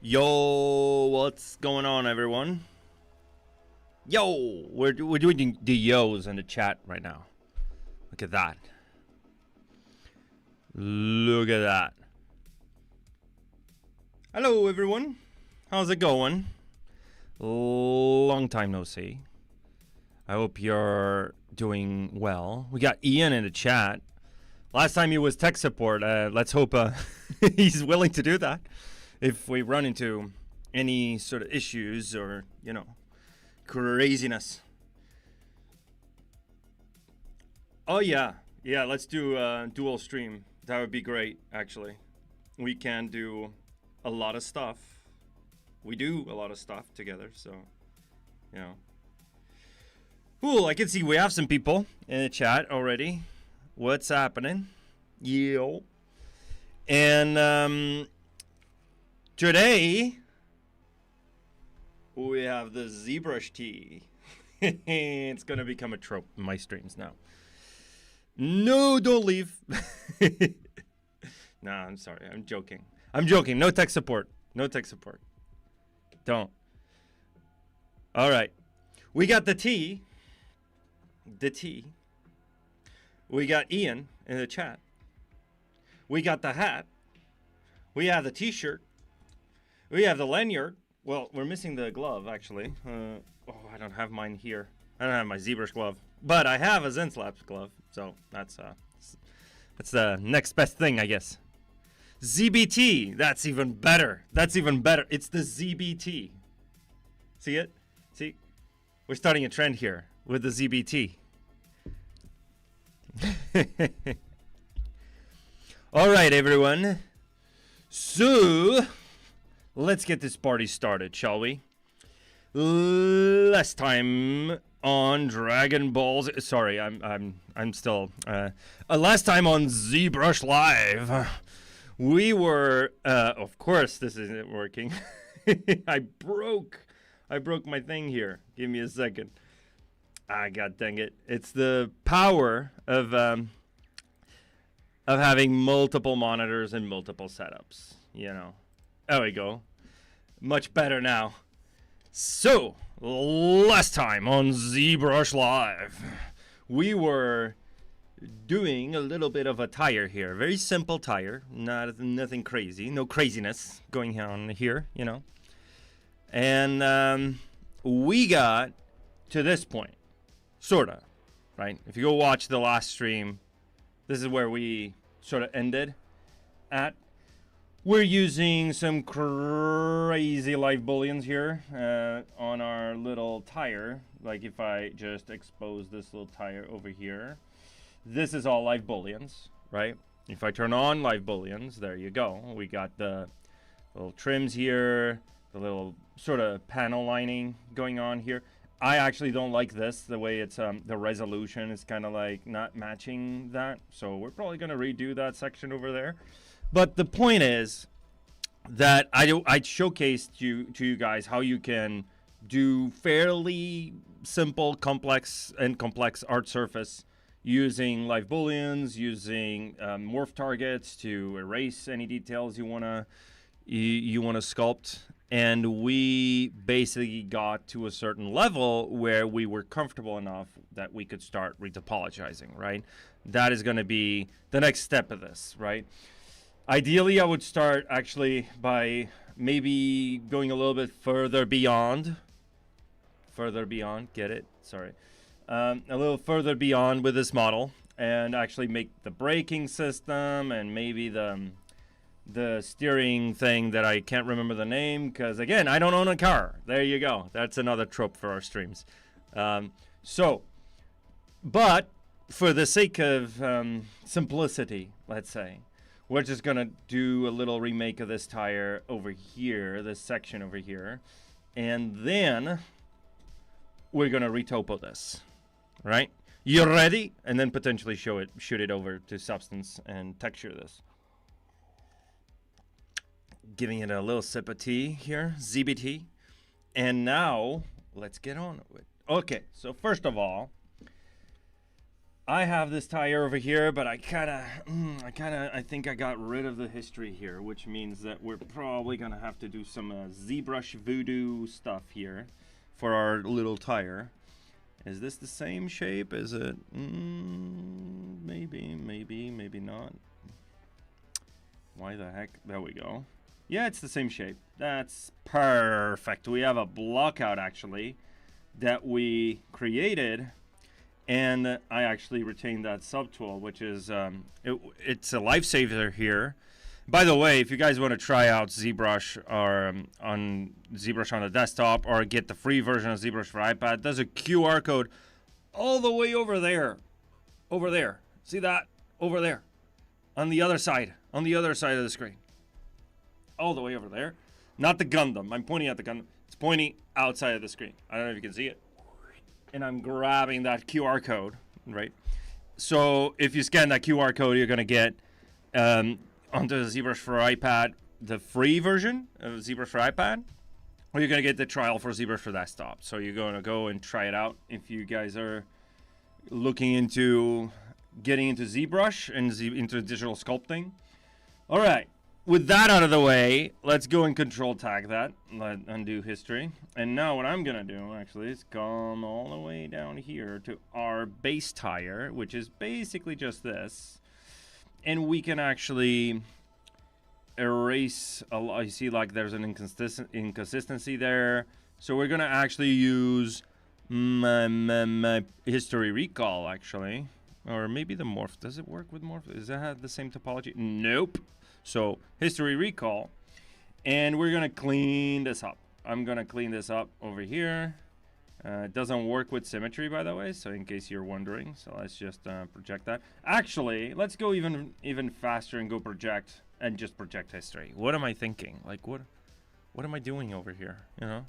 Yo, what's going on, everyone? Yo, we're doing the yos in the chat right now. Look at that. Look at that. Hello, everyone. How's it going? Long time no see. I hope you're doing well. We got Ian in the chat. Last time he was tech support. Let's hope he's willing to do that. If we run into any sort of issues or, you know, craziness. Oh, yeah. Yeah, let's do a dual stream. That would be great, actually. We can do a lot of stuff. We do a lot of stuff together, so, you know. Cool, I can see we have some people in the chat already. What's happening? Yo. And, today, we have the ZBrush tea. It's going to become a trope in my streams now. No, don't leave. No, I'm sorry. I'm joking. I'm joking. No tech support. No tech support. Don't. All right. We got the tea. The tea. We got Ian in the chat. We got the hat. We have the t-shirt. We have the lanyard. Well, we're missing the glove, actually. Oh, I don't have mine here. I don't have my ZBrush glove. But I have a ZenSlabs glove. So that's the next best thing, I guess. ZBT. That's even better. That's even better. It's the ZBT. See it? See? We're starting a trend here with the ZBT. All right, everyone. So... let's get this party started, shall we? Last time on Dragon Balls, sorry, I'm still. Last time on ZBrush Live, we were. Of course, this isn't working. I broke my thing here. Give me a second. God dang it! It's the power of having multiple monitors and multiple setups. You know. There we go. Much better now. So, last time on ZBrush Live, we were doing a little bit of a tire here. Very simple tire. Nothing crazy. No craziness going on here, you know. And we got to this point. Sorta. Right? If you go watch the last stream, this is where we sort of ended at. We're using some crazy live booleans here on our little tire. Like if I just expose this little tire over here, this is all live booleans, right? If I turn on live booleans, there you go. We got the little trims here, the little sort of panel lining going on here. I actually don't like this, the way it's, the resolution is kind of like not matching that. So we're probably going to redo that section over there. But the point is that I showcased to you guys how you can do fairly simple, complex art surface using live booleans, using morph targets to erase any details you wanna sculpt. And we basically got to a certain level where we were comfortable enough that we could start retopologizing, right? That is going to be the next step of this, right? Ideally, I would start actually by maybe going a little bit further beyond, get it? Sorry. A little further beyond with this model and actually make the braking system and maybe the steering thing that I can't remember the name because, again, I don't own a car. There you go. That's another trope for our streams. But for the sake of simplicity, let's say, we're just going to do a little remake of this tire over here, this section over here. And then we're going to retopo this, right? You ready? And then potentially shoot it over to Substance and texture this. Giving it a little sip of tea here, ZBT. And now, let's get on with it. Okay, so first of all, I have this tire over here, but I think I got rid of the history here, which means that we're probably gonna have to do some ZBrush voodoo stuff here for our little tire. Is this the same shape? Is it? Maybe, maybe not. Why the heck? There we go. Yeah, it's the same shape. That's perfect. We have a block out actually that we created. And I actually retained that subtool, which is, it's a lifesaver here. By the way, if you guys want to try out ZBrush or on ZBrush on the desktop or get the free version of ZBrush for iPad, there's a QR code all the way over there. Over there. See that? Over there. On the other side. On the other side of the screen. All the way over there. Not the Gundam. I'm pointing at the Gundam. It's pointing outside of the screen. I don't know if you can see it. And I'm grabbing that QR code, right? So if you scan that QR code, you're gonna get onto the ZBrush for iPad, the free version of ZBrush for iPad, or you're gonna get the trial for ZBrush for desktop. So you're gonna go and try it out if you guys are looking into getting into ZBrush and into digital sculpting. All right. With that out of the way, let's go and control tag that, undo history. And now what I'm gonna do actually is come all the way down here to our base tire, which is basically just this. And we can actually erase a lot. You see like there's an inconsistency there. So we're gonna actually use my history recall actually. Or maybe the morph. Does it work with morph? Does that have the same topology? Nope. So history recall, and we're gonna clean this up. I'm gonna clean this up over here. It doesn't work with symmetry, by the way, so in case you're wondering. So let's just project that. Actually, let's go even faster and go project and just project history. What am I thinking? Like what am I doing over here? You know.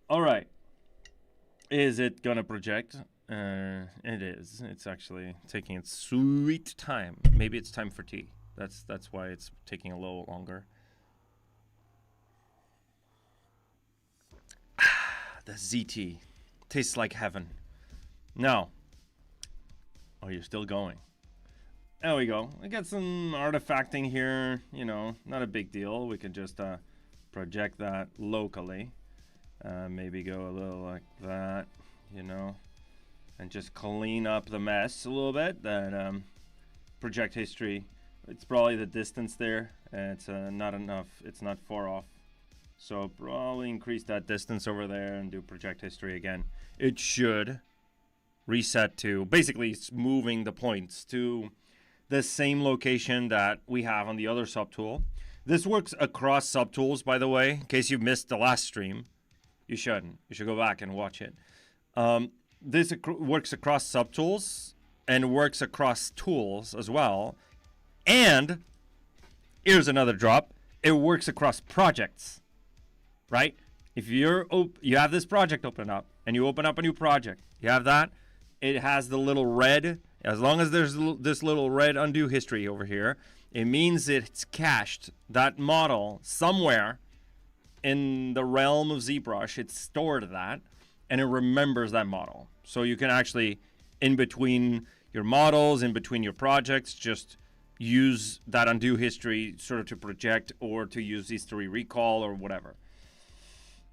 All right. Is it gonna project? It is. It's actually taking its sweet time. Maybe it's time for tea. That's why it's taking a little longer. The ZT tastes like heaven. Now, oh, you're still going. There we go. I got some artifacting here. You know, not a big deal. We can just project that locally. Maybe go a little like that. You know. And just clean up the mess a little bit. Then project history. It's probably the distance there. It's not enough. It's not far off. So probably increase that distance over there and do project history again. It should reset to basically moving the points to the same location that we have on the other subtool. This works across subtools, by the way. In case you missed the last stream, you shouldn't. You should go back and watch it. This works across subtools and works across tools as well. And here's another drop. It works across projects, right? If you have this project open up and you open up a new project, you have that. It has the little red. As long as there's this little red undo history over here, it means it's cached. That model somewhere in the realm of ZBrush, it's stored that, and it remembers that model. So you can actually, in between your models, in between your projects, just use that undo history sort of to project or to use history recall or whatever.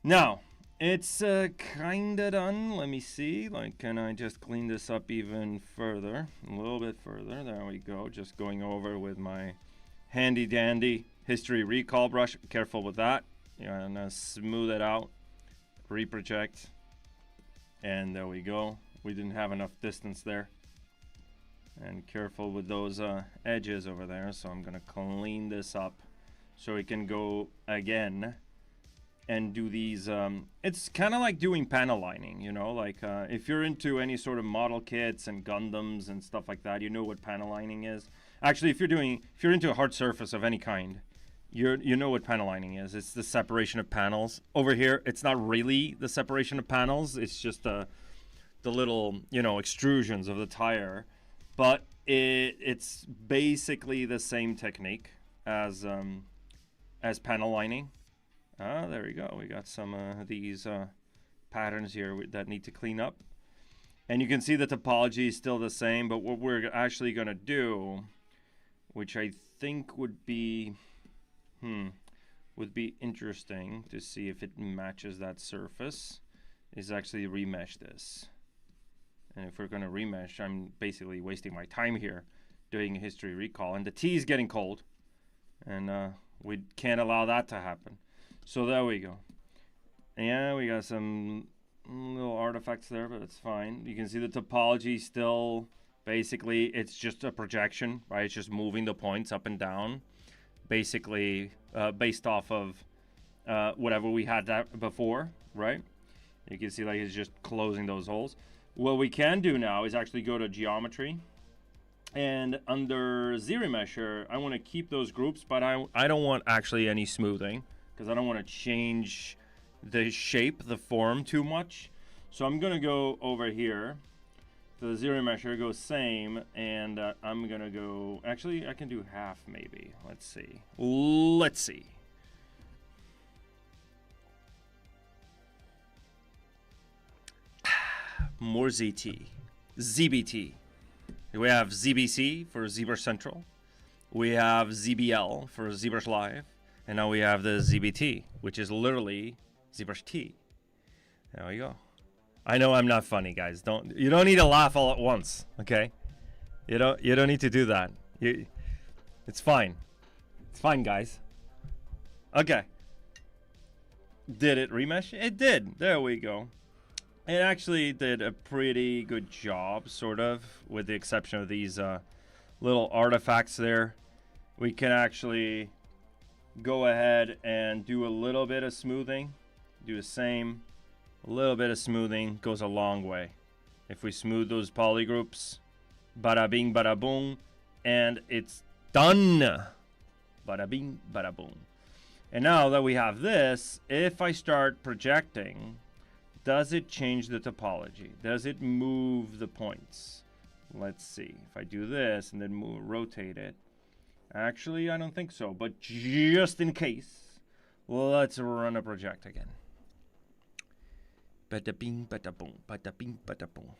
Now, it's kind of done. Let me see. Like, can I just clean this up even further? A little bit further. There we go. Just going over with my handy dandy history recall brush. Careful with that. You're gonna smooth it out. Reproject. And there we go. We didn't have enough distance there. And careful with those edges over there. So I'm gonna clean this up so we can go again and do these. It's kind of like doing panel lining, you know, like if you're into any sort of model kits and Gundams and stuff like that, you know what panel lining is. Actually, if you're into a hard surface of any kind, you know what panel lining is. It's the separation of panels. Over here, it's not really the separation of panels. It's just the little, you know, extrusions of the tire. But it's basically the same technique as panel lining. There we go. We got some of these patterns here that need to clean up. And you can see the topology is still the same, but what we're actually going to do, which I think would be interesting to see if it matches that surface, is actually remesh this. And if we're going to remesh, I'm basically wasting my time here doing a history recall. And the T is getting cold, and we can't allow that to happen. So there we go. Yeah, we got some little artifacts there, but it's fine. You can see the topology still, basically, it's just a projection, right? It's just moving the points up and down, basically based off of whatever we had that before, right? You can see like it's just closing those holes. What we can do now is actually go to geometry, and under ZRemesher, I want to keep those groups, but I don't want actually any smoothing, because I don't want to change the shape, the form too much. So I'm going to go over here to the ZRemesher, go same, and I'm going to go, actually I can do half maybe. Let's see. Let's see. More ZT. ZBT. We have ZBC for ZBrush Central. We have ZBL for ZBrush Live. And now we have the ZBT, which is literally ZBrush T. There we go. I know I'm not funny, guys. You don't need to laugh all at once, okay? You don't need to do that. It's fine. It's fine, guys. Okay. Did it remesh? It did. There we go. It actually did a pretty good job, sort of, with the exception of these little artifacts there. We can actually go ahead and do a little bit of smoothing. Do the same. A little bit of smoothing goes a long way. If we smooth those polygroups, bada bing, bada boom, and it's done. Bada bing, bada boom. And now that we have this, if I start projecting, does it change the topology? Does it move the points? Let's see. If I do this and then rotate it. Actually, I don't think so. But just in case, let's run a project again. Bada bing, bada boom, bada bing, bada boom.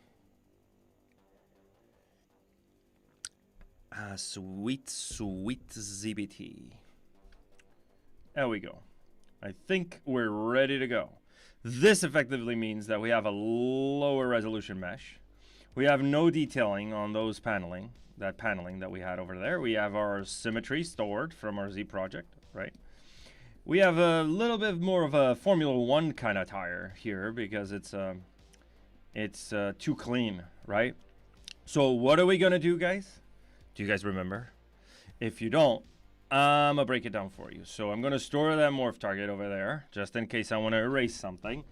Sweet, sweet ZBT. There we go. I think we're ready to go. This effectively means that we have a lower resolution mesh. We have no detailing on those paneling that we had over there. We have our symmetry stored from our Z project, right? We have a little bit more of a Formula One kind of tire here because it's too clean, right? So what are we gonna do, guys? Do you guys remember? If you don't, I'm gonna break it down for you. So I'm gonna store that morph target over there just in case I want to erase something.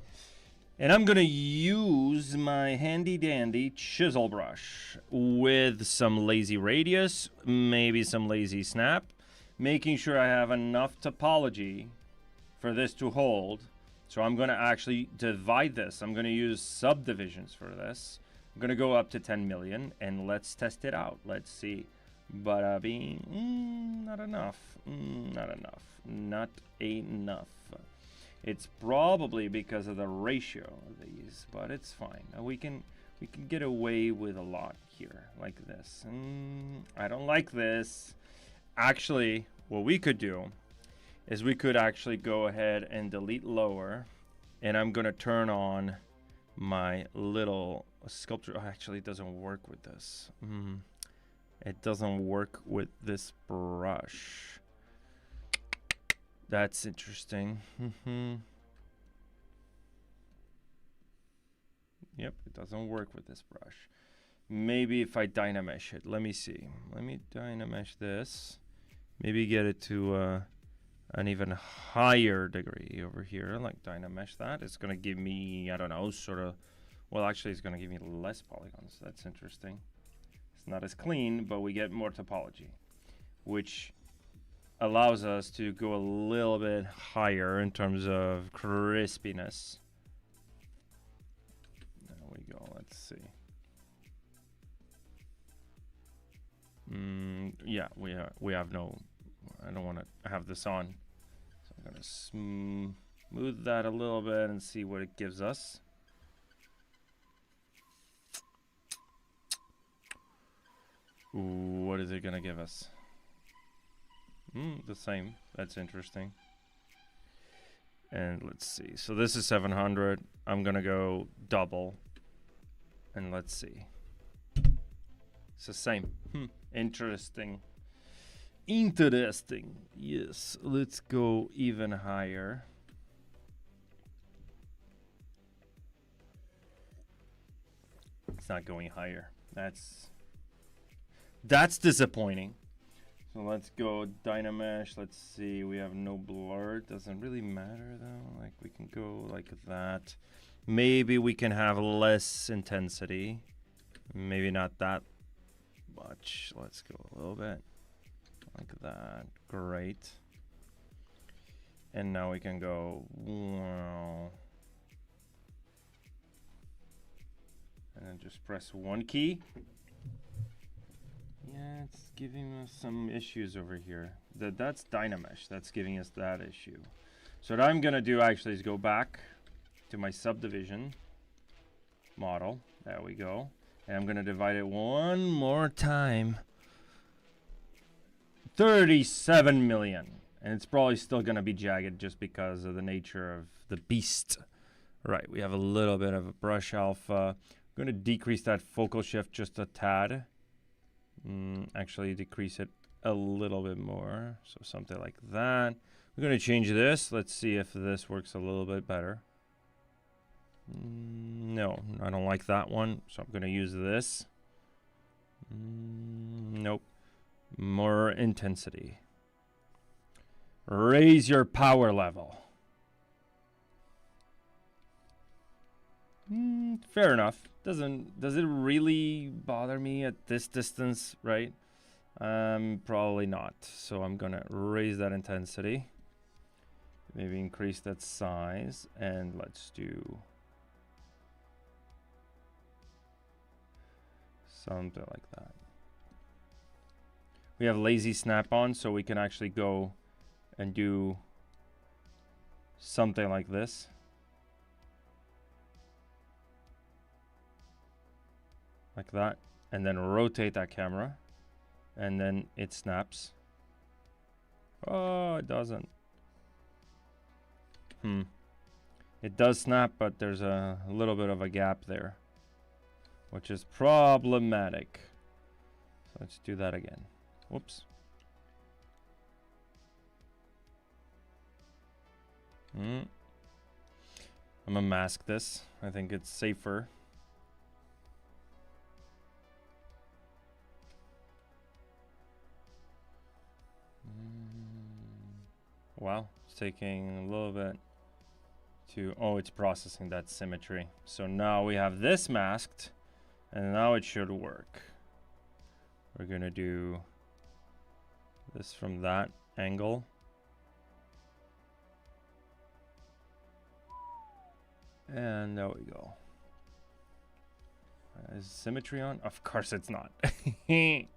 And I'm gonna use my handy dandy chisel brush with some lazy radius, maybe some lazy snap, making sure I have enough topology for this to hold. So I'm gonna actually divide this. I'm gonna use subdivisions for this. I'm gonna go up to 10 million and let's test it out. Let's see. Bada bing, not enough, not enough, not enough. It's probably because of the ratio of these, but it's fine. We can get away with a lot here, like this. I don't like this. Actually, what we could do is we could actually go ahead and delete lower, and I'm gonna turn on my little sculpture. Oh, actually, it doesn't work with this. It doesn't work with this brush. That's interesting. Yep, it doesn't work with this brush. Maybe if I dynamesh it. Let me see. Let me dynamesh this. Maybe get it to an even higher degree over here. Like dynamesh that. It's going to give me, I don't know, sort of... Well, actually, it's going to give me less polygons. That's interesting. Not as clean, but we get more topology, which allows us to go a little bit higher in terms of crispiness. There we go. Let's see. Yeah, we have no. I don't want to have this on, so I'm gonna smooth that a little bit and see what it gives us. Ooh, what is it gonna give us? The same. That's interesting. And let's see. So this is 700. I'm gonna go double. And let's see. It's the same. Interesting. Interesting. Yes. Let's go even higher. It's not going higher. That's disappointing. So let's go Dynamesh. Let's see. We have no blur. Doesn't really matter though. Like we can go like that. Maybe we can have less intensity. Maybe not that much. Let's go a little bit like that. Great. And now we can go wow. And then just press one key. Yeah, it's giving us some issues over here. That's Dynamesh. That's giving us that issue. So what I'm gonna do actually is go back to my subdivision model. There we go. And I'm gonna divide it one more time. 37 million. And it's probably still gonna be jagged just because of the nature of the beast. Right, we have a little bit of a brush alpha. I'm gonna decrease that focal shift just a tad. Actually decrease it a little bit more. So something like that. We're gonna change this. Let's see if this works a little bit better. No, I don't like that one. So I'm gonna use this. Nope. More intensity. Raise your power level. Fair enough. Does it really bother me at this distance, right? Probably not. So I'm gonna raise that intensity. Maybe increase that size, and let's do something like that. We have lazy snap-on, so we can actually go and do something like this. Like that, and then rotate that camera, and then it snaps. Oh, it doesn't. It does snap, but there's a little bit of a gap there, which is problematic. So let's do that again. Whoops. I'm gonna mask this. I think it's safer. Wow, it's taking a little bit to, oh, it's processing that symmetry. So now we have this masked, and now it should work. We're gonna do this from that angle. And there we go. Is symmetry on? Of course it's not. I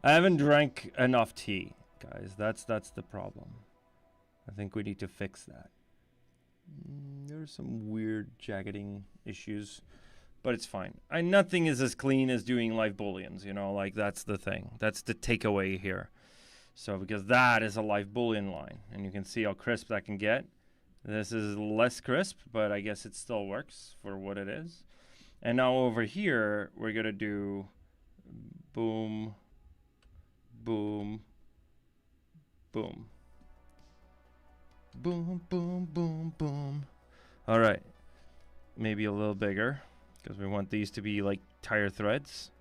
haven't drank enough tea, guys. That's the problem. I think we need to fix that. There's some weird jaggeding issues, but it's fine. Nothing is as clean as doing live booleans, you know, like that's the thing. That's the takeaway here. So because that is a live boolean line, and you can see how crisp that can get. This is less crisp, but I guess it still works for what it is. And now over here, we're gonna do boom, boom, boom. Boom, boom, boom, boom. All right. Maybe a little bigger because we want these to be like tire threads.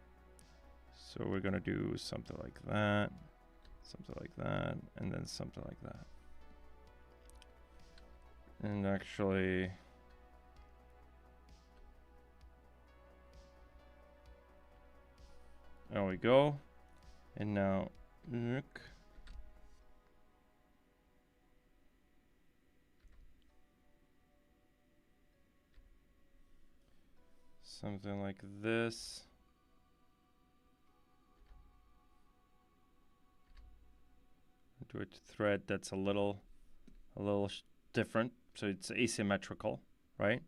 So we're going to do something like that, and then something like that. And actually, there we go. And now, look. Something like this. Do a thread that's a little different, so it's asymmetrical, right?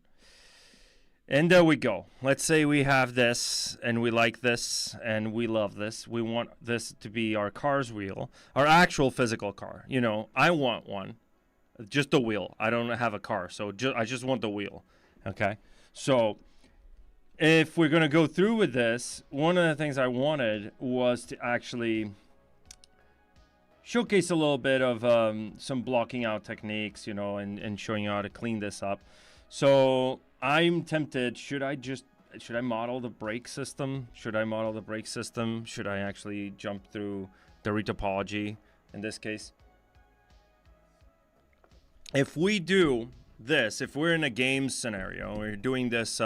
And there we go. Let's say we have this and we like this and we love this. We want this to be our car's wheel, our actual physical car. You know, I want one, just the wheel. I don't have a car, so I just want the wheel. Okay. So if we're going to go through with this, one of the things I wanted was to actually showcase a little bit of some blocking out techniques, you know, and showing you how to clean this up. So I'm tempted, should I model the brake system? Should I actually jump through the retopology in this case? If we do this, if we're in a game scenario, we're doing this,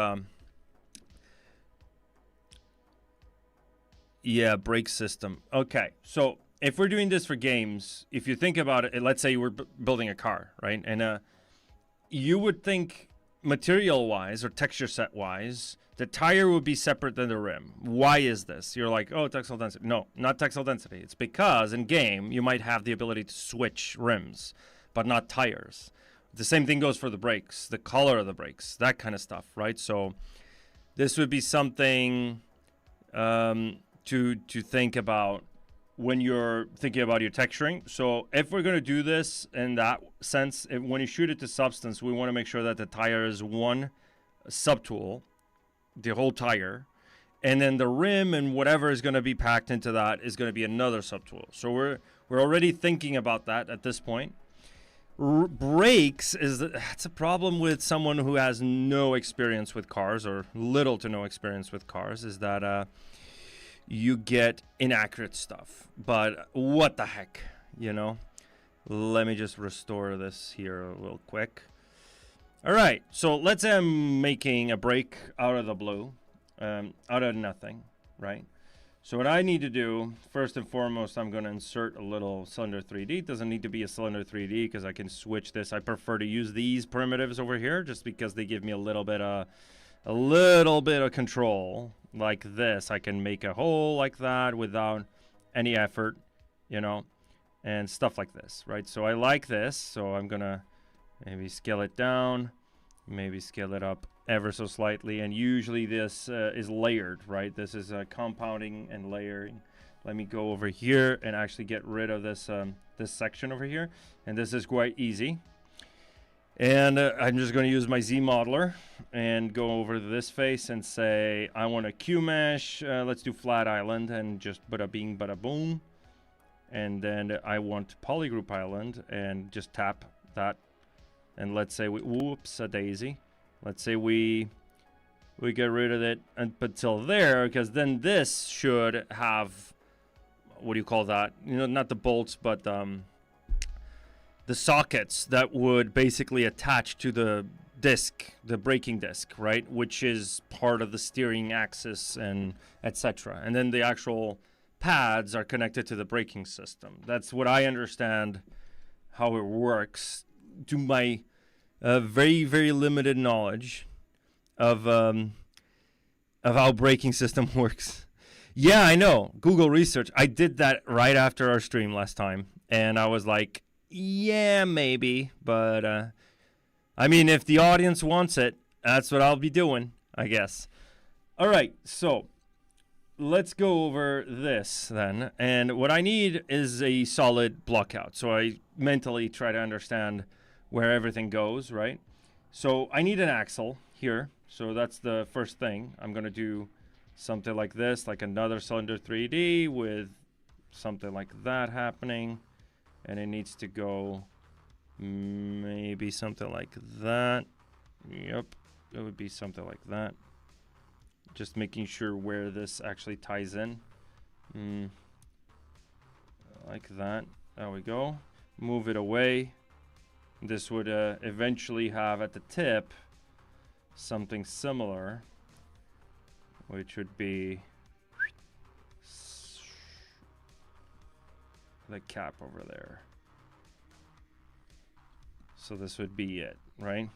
yeah, brake system. Okay, so if we're doing this for games, if you think about it, let's say we're building a car, right? And you would think material-wise or texture set-wise, the tire would be separate than the rim. Why is this? You're like, oh, textile density. No, not textile density. It's because in game, you might have the ability to switch rims, but not tires. The same thing goes for the brakes, the color of the brakes, that kind of stuff, right? So this would be something to think about when you're thinking about your texturing. So if we're going to do this in that sense, when you shoot it to substance, we want to make sure that the tire is one subtool, the whole tire, and then the rim and whatever is going to be packed into that is going to be another subtool. So we're already thinking about that at this point. Brakes that's a problem with someone who has no experience with cars or little to no experience with cars, is that you get inaccurate stuff. But what the heck, you know? Let me just restore this here real quick. All right, so let's say I'm making a brake out of the blue, out of nothing, right? So what I need to do, first and foremost, I'm going to insert a little cylinder 3D. It doesn't need to be a cylinder 3D because I can switch this. I prefer to use these primitives over here just because they give me a little bit of control. Like this, I can make a hole like that without any effort, you know, and stuff like this, right? So I like this, so I'm gonna maybe scale it down, maybe scale it up ever so slightly, and usually this is layered, right? This is compounding and layering. Let me go over here and actually get rid of this this section over here, and this is quite easy. And I'm just going to use my Z modeler and go over this face and say, I want a Q mesh. Let's do flat island and just bada bing, bada boom. And then I want polygroup island and just tap that. And let's say whoops, a daisy. Let's say we get rid of it until there, because then this should have, what do you call that? You know, not the bolts, but the sockets that would basically attach to the disc, the braking disc, right? Which is part of the steering axis and etc. And then the actual pads are connected to the braking system. That's what I understand how it works, to my very, very limited knowledge of how braking system works. Yeah, I know. Google research. I did that right after our stream last time, and I was like, yeah, maybe, but I mean, if the audience wants it, that's what I'll be doing, I guess. All right, so let's go over this then. And what I need is a solid block out. So I mentally try to understand where everything goes, right? So I need an axle here. So that's the first thing. I'm going to do something like this, like another cylinder 3D with something like that happening. And it needs to go maybe something like that. Yep, it would be something like that. Just making sure where this actually ties in. Like that. There we go. Move it away. This would eventually have at the tip something similar, which would be the cap over there. So this would be it, right?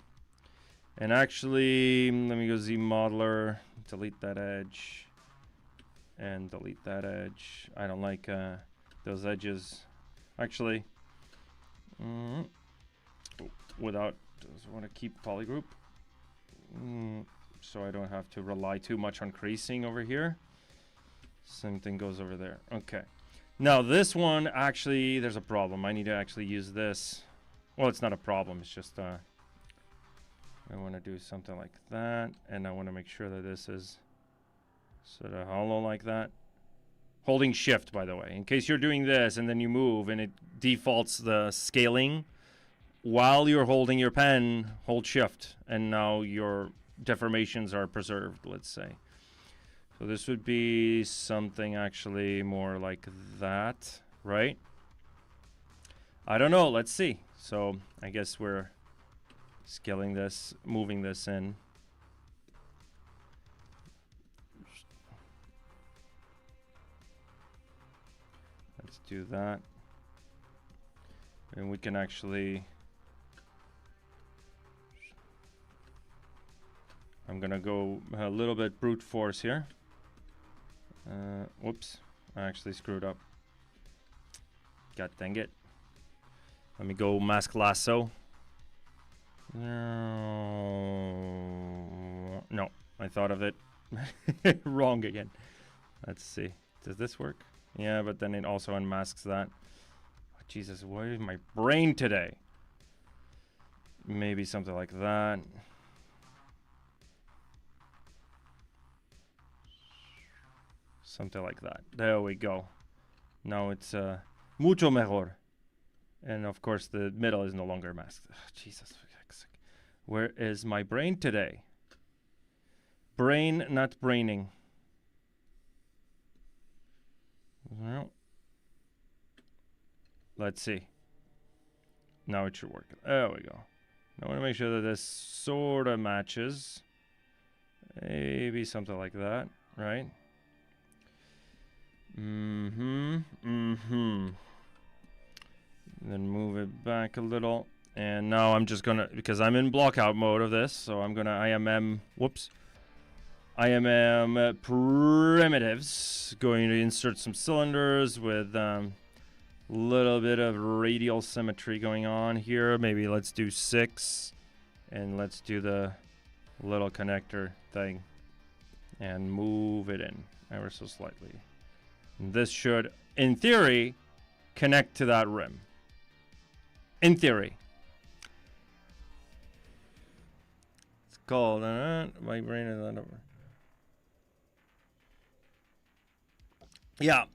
And actually, let me go Z modeler, delete that edge, and delete that edge. I don't like those edges. Actually, without, just want to keep polygroup. so I don't have to rely too much on creasing over here. Same thing goes over there. Okay. Now this one, actually, there's a problem. I need to actually use this. Well, it's not a problem. It's just I want to do something like that, and I want to make sure that this is sort of hollow like that. Holding shift, by the way, in case you're doing this and then you move and it defaults the scaling. While you're holding your pen, hold shift, and now your deformations are preserved, let's say. So this would be something actually more like that, right? I don't know, let's see. So I guess we're scaling this, moving this in. Let's do that. And we can actually... I'm gonna go a little bit brute force here. Whoops, I actually screwed up. God dang it. Let me go mask lasso. No, I thought of it wrong again. Let's see. Does this work? Yeah, but then it also unmasks that. Oh, Jesus, what is my brain today? Maybe something like that. Something like that. There we go. Now it's mucho mejor. And of course the middle is no longer masked. Oh, Jesus. Where is my brain today? Brain not braining. Well, let's see. Now it should work. There we go. I want to make sure that this sort of matches. Maybe something like that, right? Then move it back a little. And now I'm just gonna, because I'm in blockout mode of this, so I'm gonna IMM primitives. Going to insert some cylinders with little bit of radial symmetry going on here. Maybe let's do 6, and let's do the little connector thing and move it in ever so slightly. And this should, in theory, connect to that rim. In theory. It's called my brain is not over. Yeah,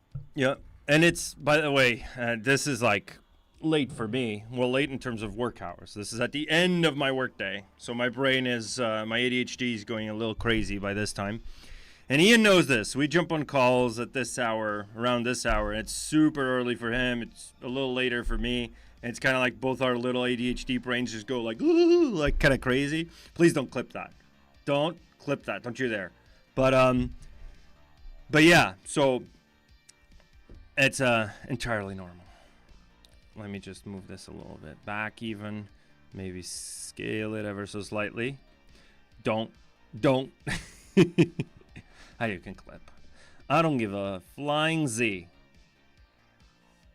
and it's, by the way, this is like late for me. Well, late in terms of work hours. This is at the end of my workday, so my brain is my ADHD is going a little crazy by this time. And Ian knows this. We jump on calls at this hour, around this hour, and it's super early for him. It's a little later for me. And it's kind of like both our little ADHD brains just go like, ooh, like kind of crazy. Please don't clip that. Don't clip that. Don't you dare. But yeah, so it's entirely normal. Let me just move this a little bit back even. Maybe scale it ever so slightly. Don't. You can clip. I don't give a flying Z.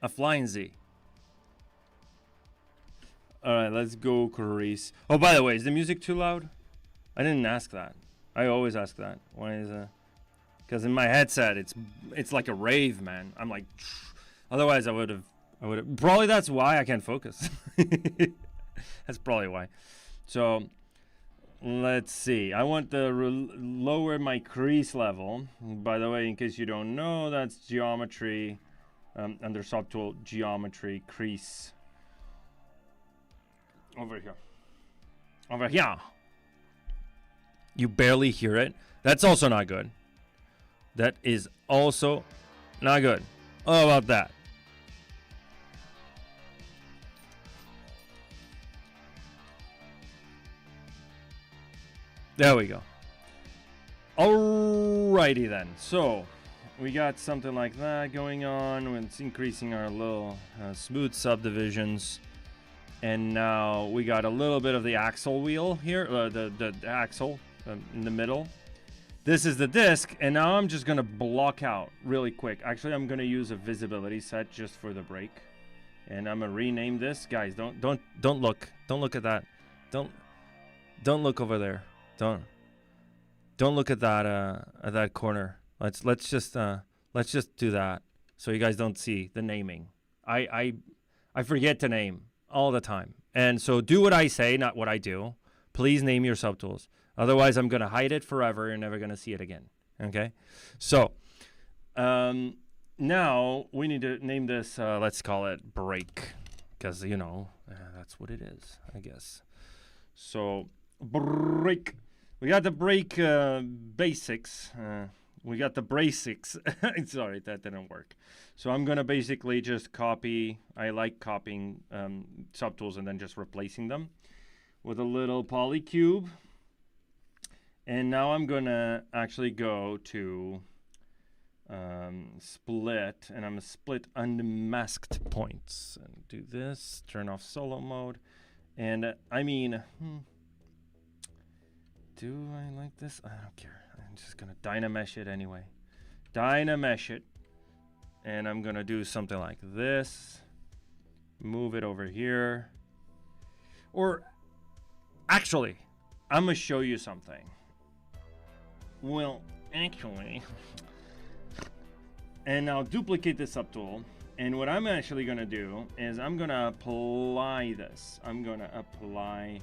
A flying Z. Alright, let's go crease. Oh, by the way, is the music too loud? I didn't ask that. I always ask that. Why is it? Because in my headset, it's like a rave, man. I'm like, otherwise I would have. Probably that's why I can't focus. That's probably why. So, let's see. I want to lower my crease level. By the way, in case you don't know, that's geometry. Under subtool, geometry, crease. Over here. Over here. You barely hear it. That's also not good. That is also not good. How about that? There we go. Alrighty then. So we got something like that going on. It's increasing our little smooth subdivisions. And now we got a little bit of the axle wheel here, the axle in the middle. This is the disc, and now I'm just gonna block out really quick. Actually, I'm gonna use a visibility set just for the break, and I'm gonna rename this. Guys, don't look at that. Don't look over there. don't look at that corner. Let's just do that so you guys don't see the naming. I forget to name all the time, and so do what I say, not what I do. Please name your subtools. Otherwise, I'm gonna hide it forever. You're never gonna see it again. Okay, so now we need to name this. Let's call it break, because that's what it is, I guess. So break. We got the break basics. We got the basics. Sorry, that didn't work. So I'm gonna basically just copy. I like copying subtools and then just replacing them with a little polycube. And now I'm gonna actually go to split, and I'm gonna split unmasked points and do this. Turn off solo mode, and do I like this? I don't care. I'm just gonna Dynamesh it anyway. Dynamesh it, and I'm gonna do something like this. Move it over here, or actually, I'm gonna show you something. Well, actually, and I'll duplicate this subtool. And what I'm actually gonna do is I'm gonna apply this. I'm gonna apply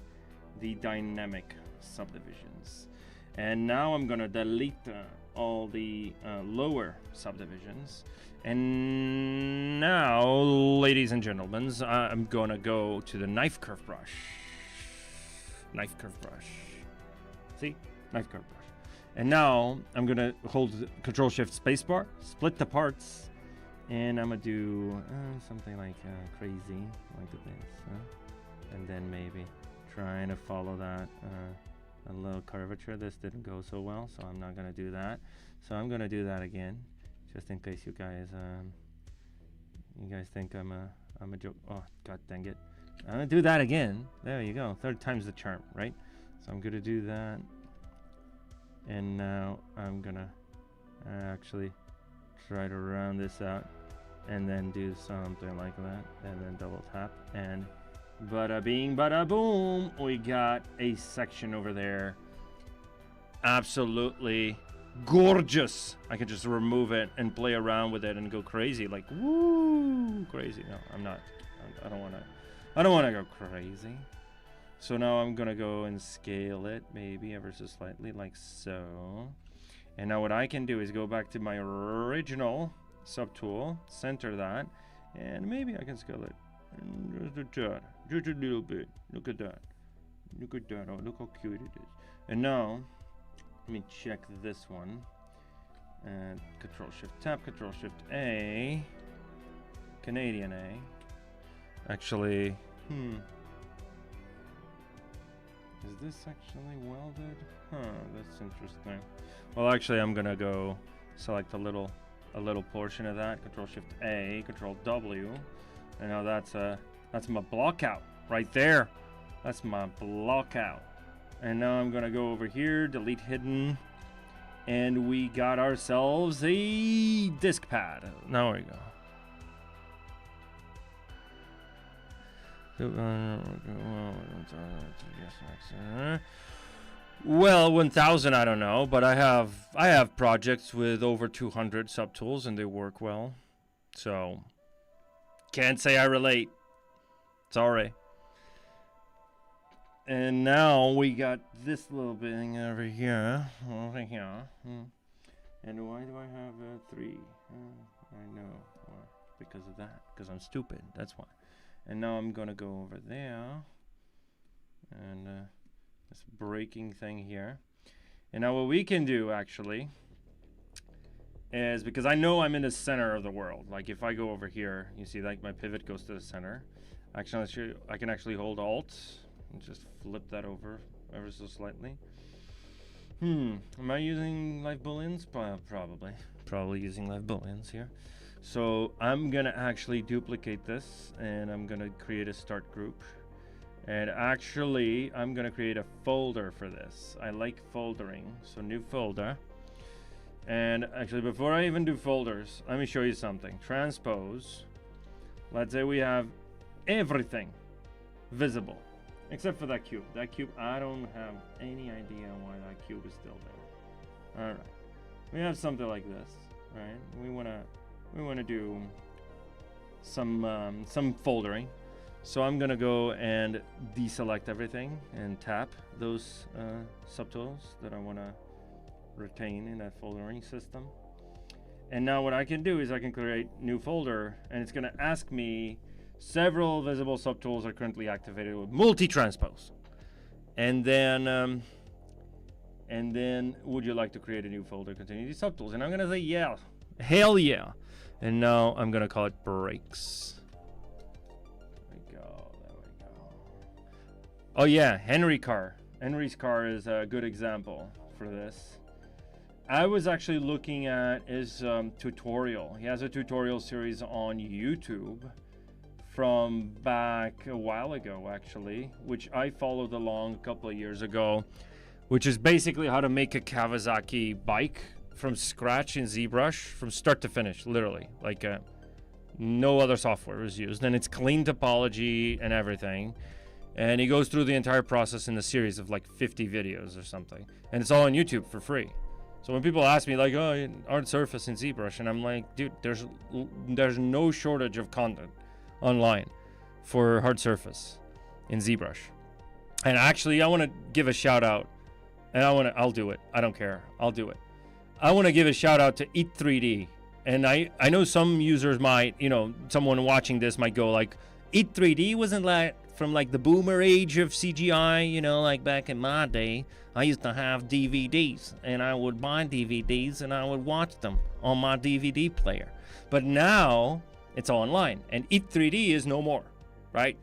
the dynamic subdivisions. And now I'm gonna delete all the lower subdivisions. And now, ladies and gentlemen, I'm gonna go to the knife curve brush. Knife curve brush. See? Knife curve brush. And now I'm gonna hold Control-Shift spacebar, split the parts, and I'm gonna do something like crazy, like this. And then maybe trying to follow that a little curvature. This didn't go so well, so I'm not gonna do that. So I'm gonna do that again, just in case you guys think I'm a joke. Oh, god dang it! I'm gonna do that again. There you go. Third time's the charm, right? So I'm gonna do that, and now I'm gonna actually try to round this out, and then do something like that, and then double tap, and bada bing, bada boom, we got a section over there. Absolutely gorgeous. I can just remove it and play around with it and go crazy, like woo, crazy. No, I'm not. I don't want to go crazy. So now I'm gonna go and scale it maybe ever so slightly, like so. And now what I can do is go back to my original subtool, center that, and maybe I can scale it just a little bit. Look at that. Look at that. Oh, look how cute it is. And now let me check this one. And Control-Shift tab, Control-Shift A, Canadian A. Actually, is this actually welded? Huh, that's interesting. Well, actually, I'm gonna go select a little portion of that. Control-Shift A, Control W, and now that's my block out right there. That's my block out. And now I'm gonna go over here, delete hidden, and we got ourselves a disk pad. Now we go. Well, 1000, I don't know, but I have projects with over 200 subtools and they work well. So can't say I relate. Sorry. And now we got this little thing over here. And why do I have 3? I know. Well, because of that. Because I'm stupid. That's why. And now I'm gonna go over there. And this breaking thing here. And now what we can do actually is, because I know I'm in the center of the world. Like if I go over here, you see like my pivot goes to the center. Actually, I can actually hold Alt and just flip that over ever so slightly. Am I using live booleans? Probably using live booleans here. So I'm gonna actually duplicate this, and I'm gonna create a start group. And actually, I'm gonna create a folder for this. I like foldering, so new folder. And actually, before I even do folders, let me show you something. Transpose. Let's say we have everything visible. Except for that cube. That cube, I don't have any idea why that cube is still there. All right. We have something like this, right? We wanna do some foldering. So I'm gonna go and deselect everything and tap those subtools that I wanna retain in that foldering system. And now what I can do is I can create new folder, and it's gonna ask me several visible subtools are currently activated with multi-transpose. And then would you like to create a new folder containing these subtools? And I'm gonna say yeah, hell yeah. And now I'm gonna call it brakes. There we go. Oh yeah, Henry's car is a good example for this. I was actually looking at his tutorial. He has a tutorial series on YouTube from back a while ago, actually, which I followed along a couple of years ago, which is basically how to make a Kawasaki bike from scratch in ZBrush, from start to finish, literally. Like no other software was used, and it's clean topology and everything. And he goes through the entire process in a series of like 50 videos or something, and it's all on YouTube for free. So when people ask me like, oh, hard surface in ZBrush, and I'm like, dude, there's no shortage of content online for hard surface in ZBrush. And actually, I want to give a shout out, and I'll do it. I don't care. I'll do it. I want to give a shout out to Eat3D. And I know some users might, someone watching this might go like, Eat3D wasn't like from like the boomer age of CGI, like back in my day. I used to have DVDs, and I would buy DVDs and I would watch them on my DVD player. But now it's online, and Eat3D is no more, right?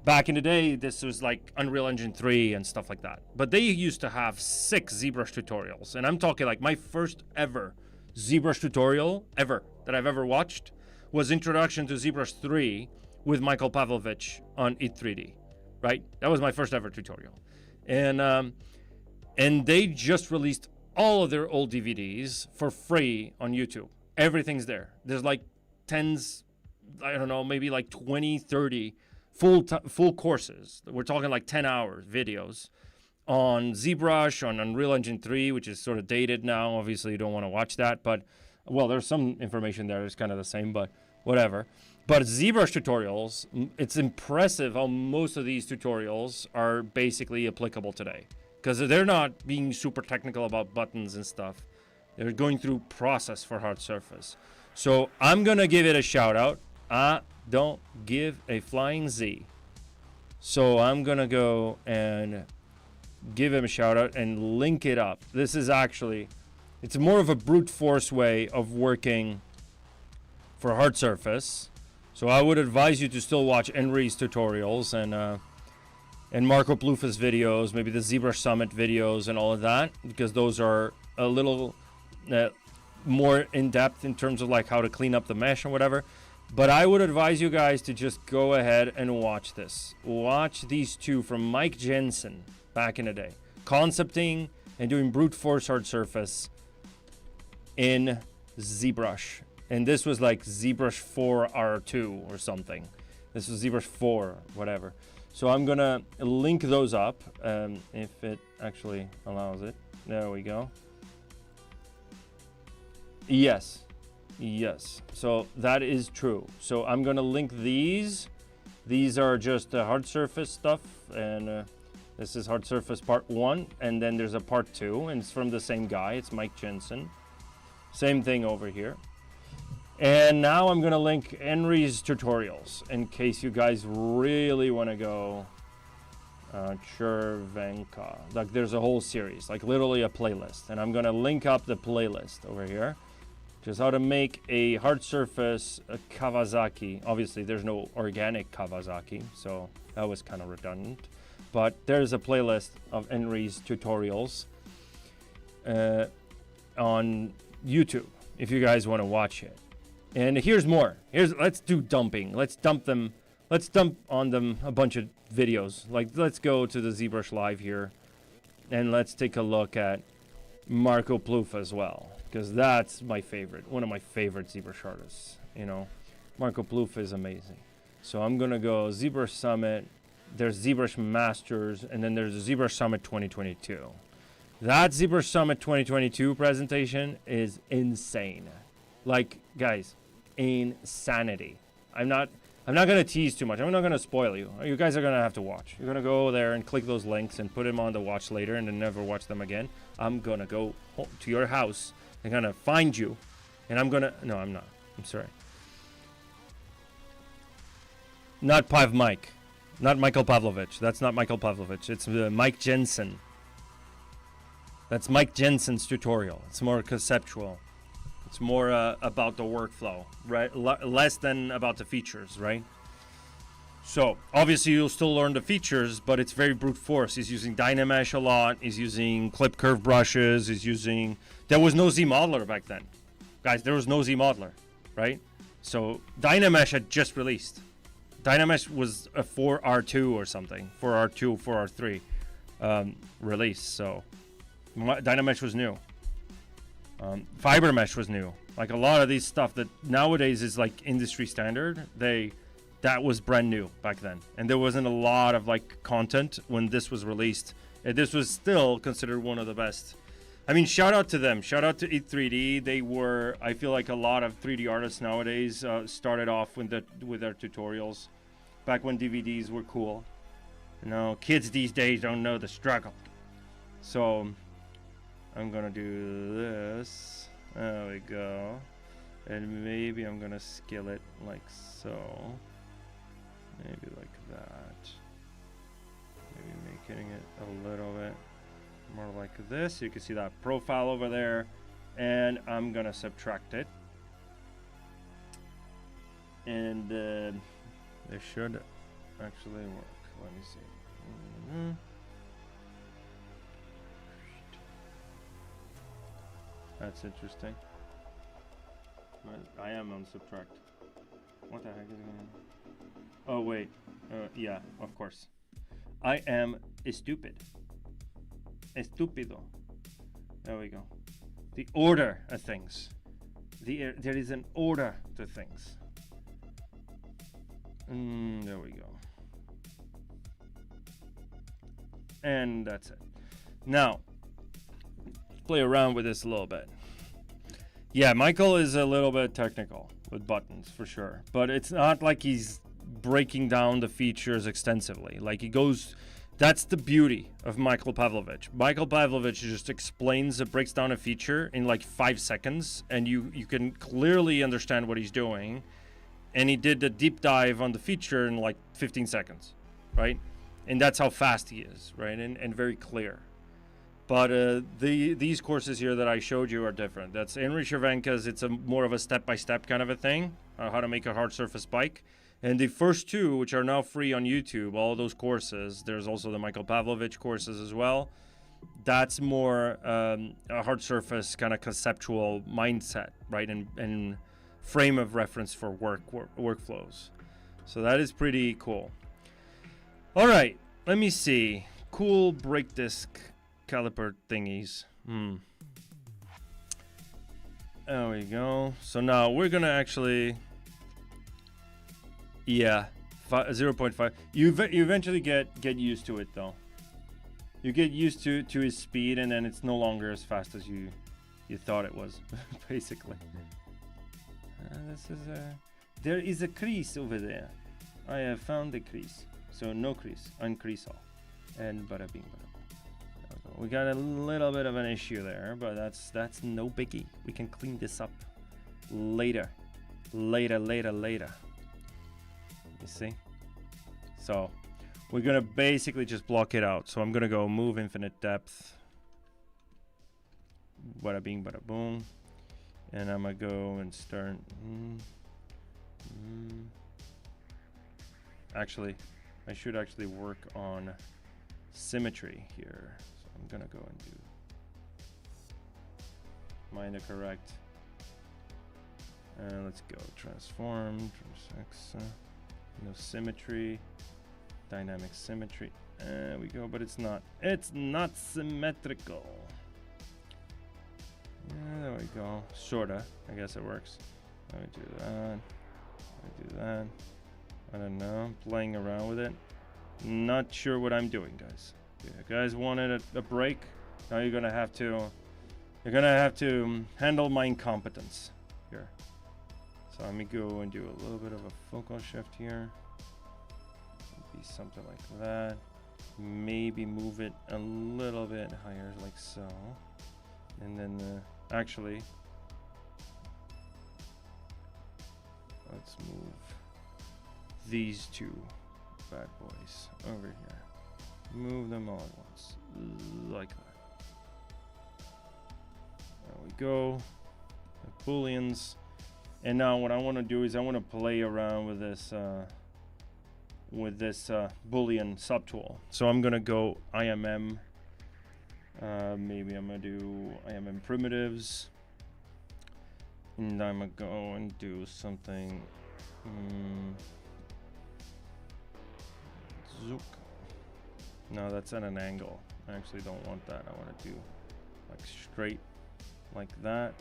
Back in the day, this was like Unreal Engine 3 and stuff like that. But they used to have 6 ZBrush tutorials, and I'm talking like my first ever ZBrush tutorial ever that I've ever watched was Introduction to ZBrush 3 with Michael Pavlovich on Eat3D, right? That was my first ever tutorial. And they just released all of their old DVDs for free on YouTube. Everything's there. There's like tens, I don't know, maybe like 20, 30 full courses. We're talking like 10 hours videos on ZBrush, on Unreal Engine 3, which is sort of dated now. Obviously, you don't want to watch that, but, well, there's some information there. It's kind of the same, but whatever. But ZBrush tutorials, it's impressive how most of these tutorials are basically applicable today, because they're not being super technical about buttons and stuff. They're going through process for hard surface. So I'm going to give it a shout out. I don't give a flying Z. So I'm going to go and give him a shout out and link it up. This is actually, it's more of a brute force way of working for hard surface. So I would advise you to still watch Henry's tutorials and Marco Plufa's videos, maybe the ZBrush Summit videos and all of that, because those are a little more in-depth in terms of like how to clean up the mesh or whatever. But I would advise you guys to just go ahead and watch this. Watch these two from Mike Jensen back in the day. Concepting and doing brute force hard surface in ZBrush. And this was like ZBrush 4 R2 or something. This was ZBrush 4, whatever. So I'm gonna link those up if it actually allows it. There we go. Yes. So that is true. So I'm gonna link these. These are just the hard surface stuff, and this is hard surface part 1, and then there's a part 2, and it's from the same guy. It's Mike Jensen. Same thing over here. And now I'm gonna link Henry's tutorials in case you guys really want to go Chervenka. Like there's a whole series, like literally a playlist, and I'm gonna link up the playlist over here. Just how to make a hard surface a Kawasaki. Obviously there's no organic Kawasaki, so that was kind of redundant. But there's a playlist of Henry's tutorials on YouTube if you guys want to watch it. And here's more. Let's do dumping. Let's dump on them a bunch of videos. Like, let's go to the ZBrush Live here, and let's take a look at Marco Plufa as well, because that's my favorite, one of my favorite ZBrush artists. Marco Plufa is amazing. So I'm gonna go ZBrush Summit. There's ZBrush Masters, and then there's ZBrush Summit 2022. That ZBrush Summit 2022 presentation is insane. Like, guys, insanity. I'm not gonna tease too much. I'm not gonna spoil you. You guys are gonna have to watch. You're gonna go there and click those links and put them on the watch later and then never watch them again. I'm gonna go to your house and gonna find you, and I'm gonna. No, I'm not. I'm sorry. Not Pav Mike. Not Michael Pavlovich. That's not Michael Pavlovich. It's Mike Jensen. That's Mike Jensen's tutorial. It's more conceptual. It's more about the workflow, right? Less than about the features, right? So obviously you'll still learn the features, but it's very brute force. He's using Dynamesh a lot. He's using clip curve brushes. He's using. There was no Z modeler back then, guys. There was no Z modeler, right? So Dynamesh had just released. Dynamesh was a 4R2 or something, 4R2, 4R3 release. So Dynamesh was new. Fiber mesh was new. Like a lot of these stuff that nowadays is like industry standard, that was brand new back then, and there wasn't a lot of like content when this was released. And this was still considered one of the best. I mean, shout out to them. Shout out to Eat3D. They were. I feel like a lot of 3D artists nowadays started off with their tutorials, back when DVDs were cool. You know, kids these days don't know the struggle. So I'm gonna do this. There we go. And maybe I'm gonna scale it like so. Maybe like that. Maybe making it a little bit more like this. You can see that profile over there. And I'm gonna subtract it. And it should actually work. Let me see. That's interesting. I am on subtract. What the heck is going on? Oh wait, yeah, of course. I am stupid. Estupido. There we go. The order of things. There is an order to things. There we go. And that's it. Now, play around with this a little bit. Yeah, Michael is a little bit technical with buttons for sure, but it's not like he's breaking down the features extensively. Like he goes, that's the beauty of Michael Pavlovich. Michael Pavlovich just breaks down a feature in like 5 seconds, and you can clearly understand what he's doing. And he did the deep dive on the feature in like 15 seconds, right? And that's how fast he is, right? And very clear. But these courses here that I showed you are different. That's Henry Cervenka's. It's a more of a step-by-step kind of a thing, how to make a hard surface bike. And the first two, which are now free on YouTube, all those courses, there's also the Michael Pavlovich courses as well. That's more a hard surface kind of conceptual mindset, right? And frame of reference for workflows. So that is pretty cool. All right, let me see. Cool brake disc caliper thingies. There we go. So now we're gonna actually, yeah, 0.5. You eventually get used to it though. You get used to his speed, and then it's no longer as fast as you thought it was, basically. There is a crease over there. I have found the crease. So no crease, uncrease all, and bada bing, bada. We got a little bit of an issue there, but that's no biggie. We can clean this up later. You see? So we're gonna basically just block it out. So I'm gonna go move infinite depth. Bada bing, bada boom. And I'm gonna go and start. Actually, I should actually work on symmetry here. I'm gonna go and do minor correct. Let's go transform, no symmetry, dynamic symmetry. There we go, but it's not symmetrical. There we go, sorta. I guess it works. Let me do that. I don't know. I'm playing around with it. Not sure what I'm doing, guys. If you guys wanted a break, Now you're gonna have to handle my incompetence here. So let me go and do a little bit of a focal shift here. Be something like that. Maybe move it a little bit higher, like so. And then actually, let's move these two bad boys over here. Move them all at once, like that. There we go. The booleans. And now what I want to do is I want to play around with this boolean subtool. So I'm gonna go IMM. Maybe I'm gonna do IMM primitives, and I'm gonna go and do something. Zook. No, that's at an angle. I actually don't want that. I want to do like straight, like that.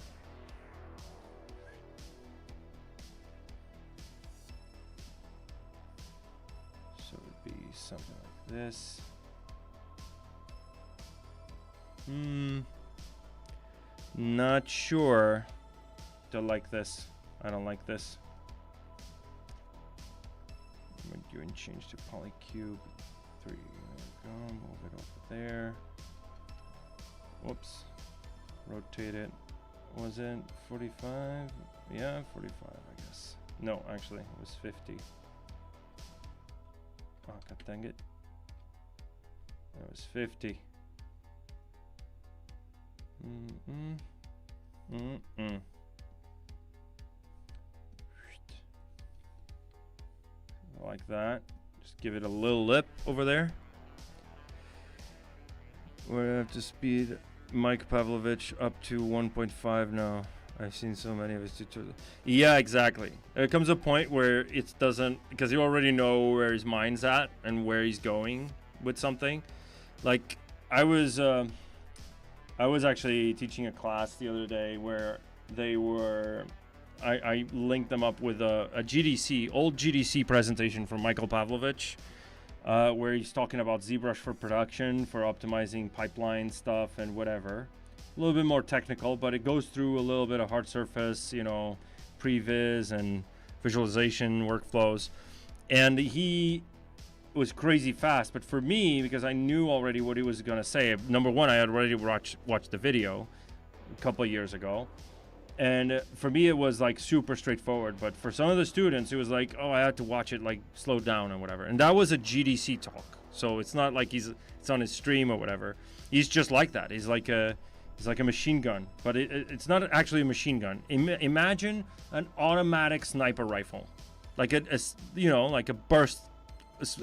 So it'd be something like this. Not sure. Don't like this. I don't like this. I'm gonna do and change to polycube 3. There we go. Move it over there. Whoops. Rotate it. Was it 45? Yeah, 45, I guess. No, actually, it was 50. Oh, god dang it. It was 50. Like that. Just give it a little lip over there. We're gonna have to speed Mike Pavlovich up to 1.5 now. I've seen so many of his tutorials. Yeah, exactly. There comes a point where it doesn't, because you already know where his mind's at and where he's going with something. Like I was actually teaching a class the other day where they were, I linked them up with a GDC, old GDC presentation from Michael Pavlovich, where he's talking about ZBrush for production, for optimizing pipeline stuff and whatever. A little bit more technical, but it goes through a little bit of hard surface, you know, previs and visualization workflows. And he was crazy fast, but for me, because I knew already what he was going to say, number one, I had already watched the video a couple of years ago, and for me it was like super straightforward, but for some of the students it was like, oh, I had to watch it like slowed down or whatever. And that was a GDC talk, so it's not like it's on his stream or whatever. He's just like that. He's like a machine gun, but it's not actually a machine gun. Imagine an automatic sniper rifle, like like a burst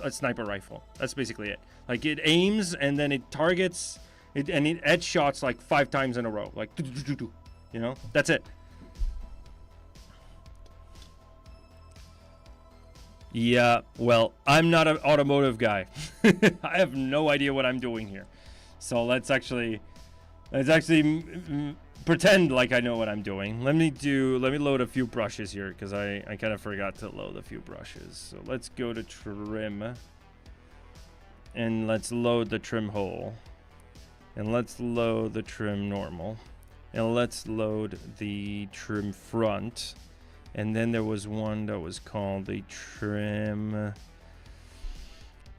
a sniper rifle. That's basically it. Like it aims and then it targets it, and it headshots like 5 times in a row, like you know, that's it. Yeah, well, I'm not an automotive guy. I have no idea what I'm doing here, so let's actually pretend like I know what I'm doing. Let me load a few brushes here, because I kind of forgot to load a few brushes. So let's go to trim, and let's load the trim hole, and let's load the trim normal, and let's load the trim front. And then there was one that was called the trim.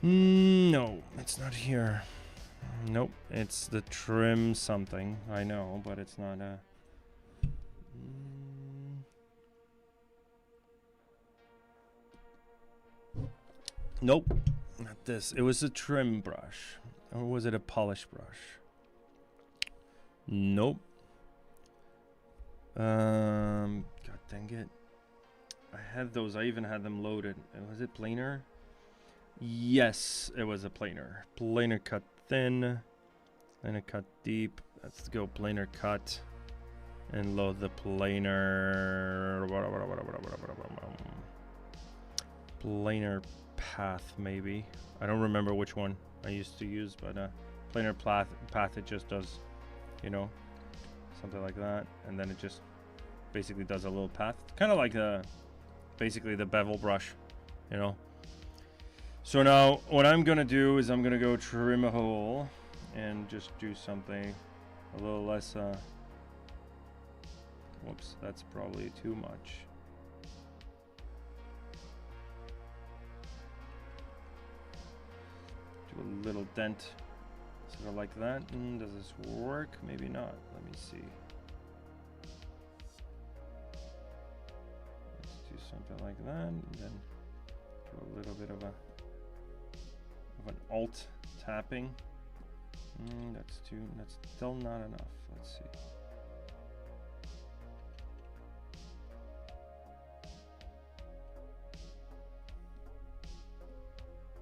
No, it's not here. Nope, it's the trim something. I know, but it's not a. Nope, not this. It was a trim brush, or was it a polish brush? Nope. God dang it! I had those. I even had them loaded. Was it planar? Yes, it was a planar. Planar cut thin, planar cut deep. Let's go planar cut and load the planar. Planar path, maybe. I don't remember which one I used to use, but planar path, it just does, you know, something like that, and then it just basically does a little path, kind of like basically the bevel brush, you know. So now what I'm gonna do is I'm gonna go trim a hole, and just do something a little less, whoops, that's probably too much. Do a little dent, sort of like that. Does this work? Maybe not. Let me see. Let's do something like that, and then do a little bit of an alt tapping. That's still not enough. Let's see.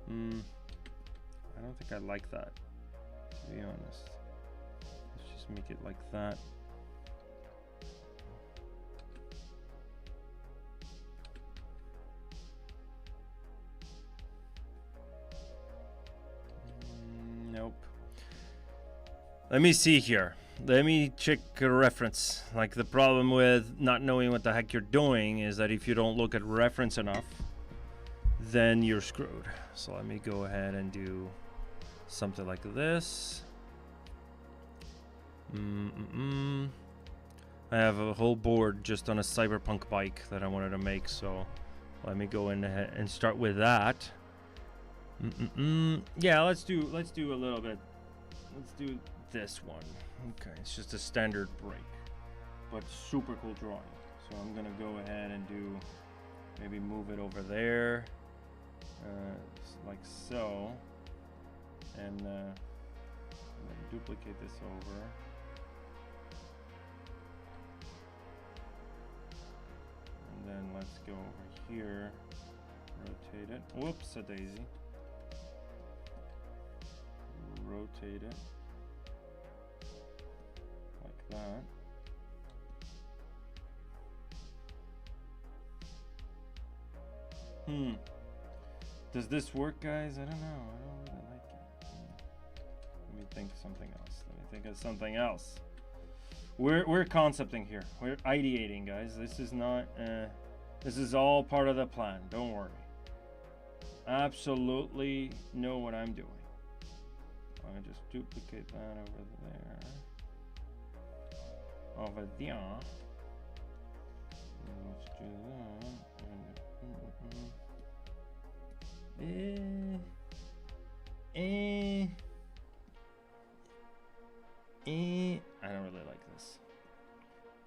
I don't think I like that, to be honest. Let's just make it like that. Nope. Let me see here. Let me check a reference. Like, the problem with not knowing what the heck you're doing is that if you don't look at reference enough, then you're screwed. So let me go ahead and do something like this. I have a whole board just on a cyberpunk bike that I wanted to make, so let me go in ahead and start with that. Yeah, let's do a little bit. Let's do this one. Okay, it's just a standard break, but super cool drawing. So I'm gonna go ahead and do, maybe move it over there, like so, and then duplicate this over. And then let's go over here, rotate it. Whoops, a daisy. Rotate it like that. Does this work, guys? I don't know. I don't really like it. Let me think something else. Let me think of something else. We're concepting here. We're ideating, guys. This is not. This is all part of the plan. Don't worry. Absolutely know what I'm doing. I'm gonna just duplicate that over there. Over there. Let's do that. I don't really like this.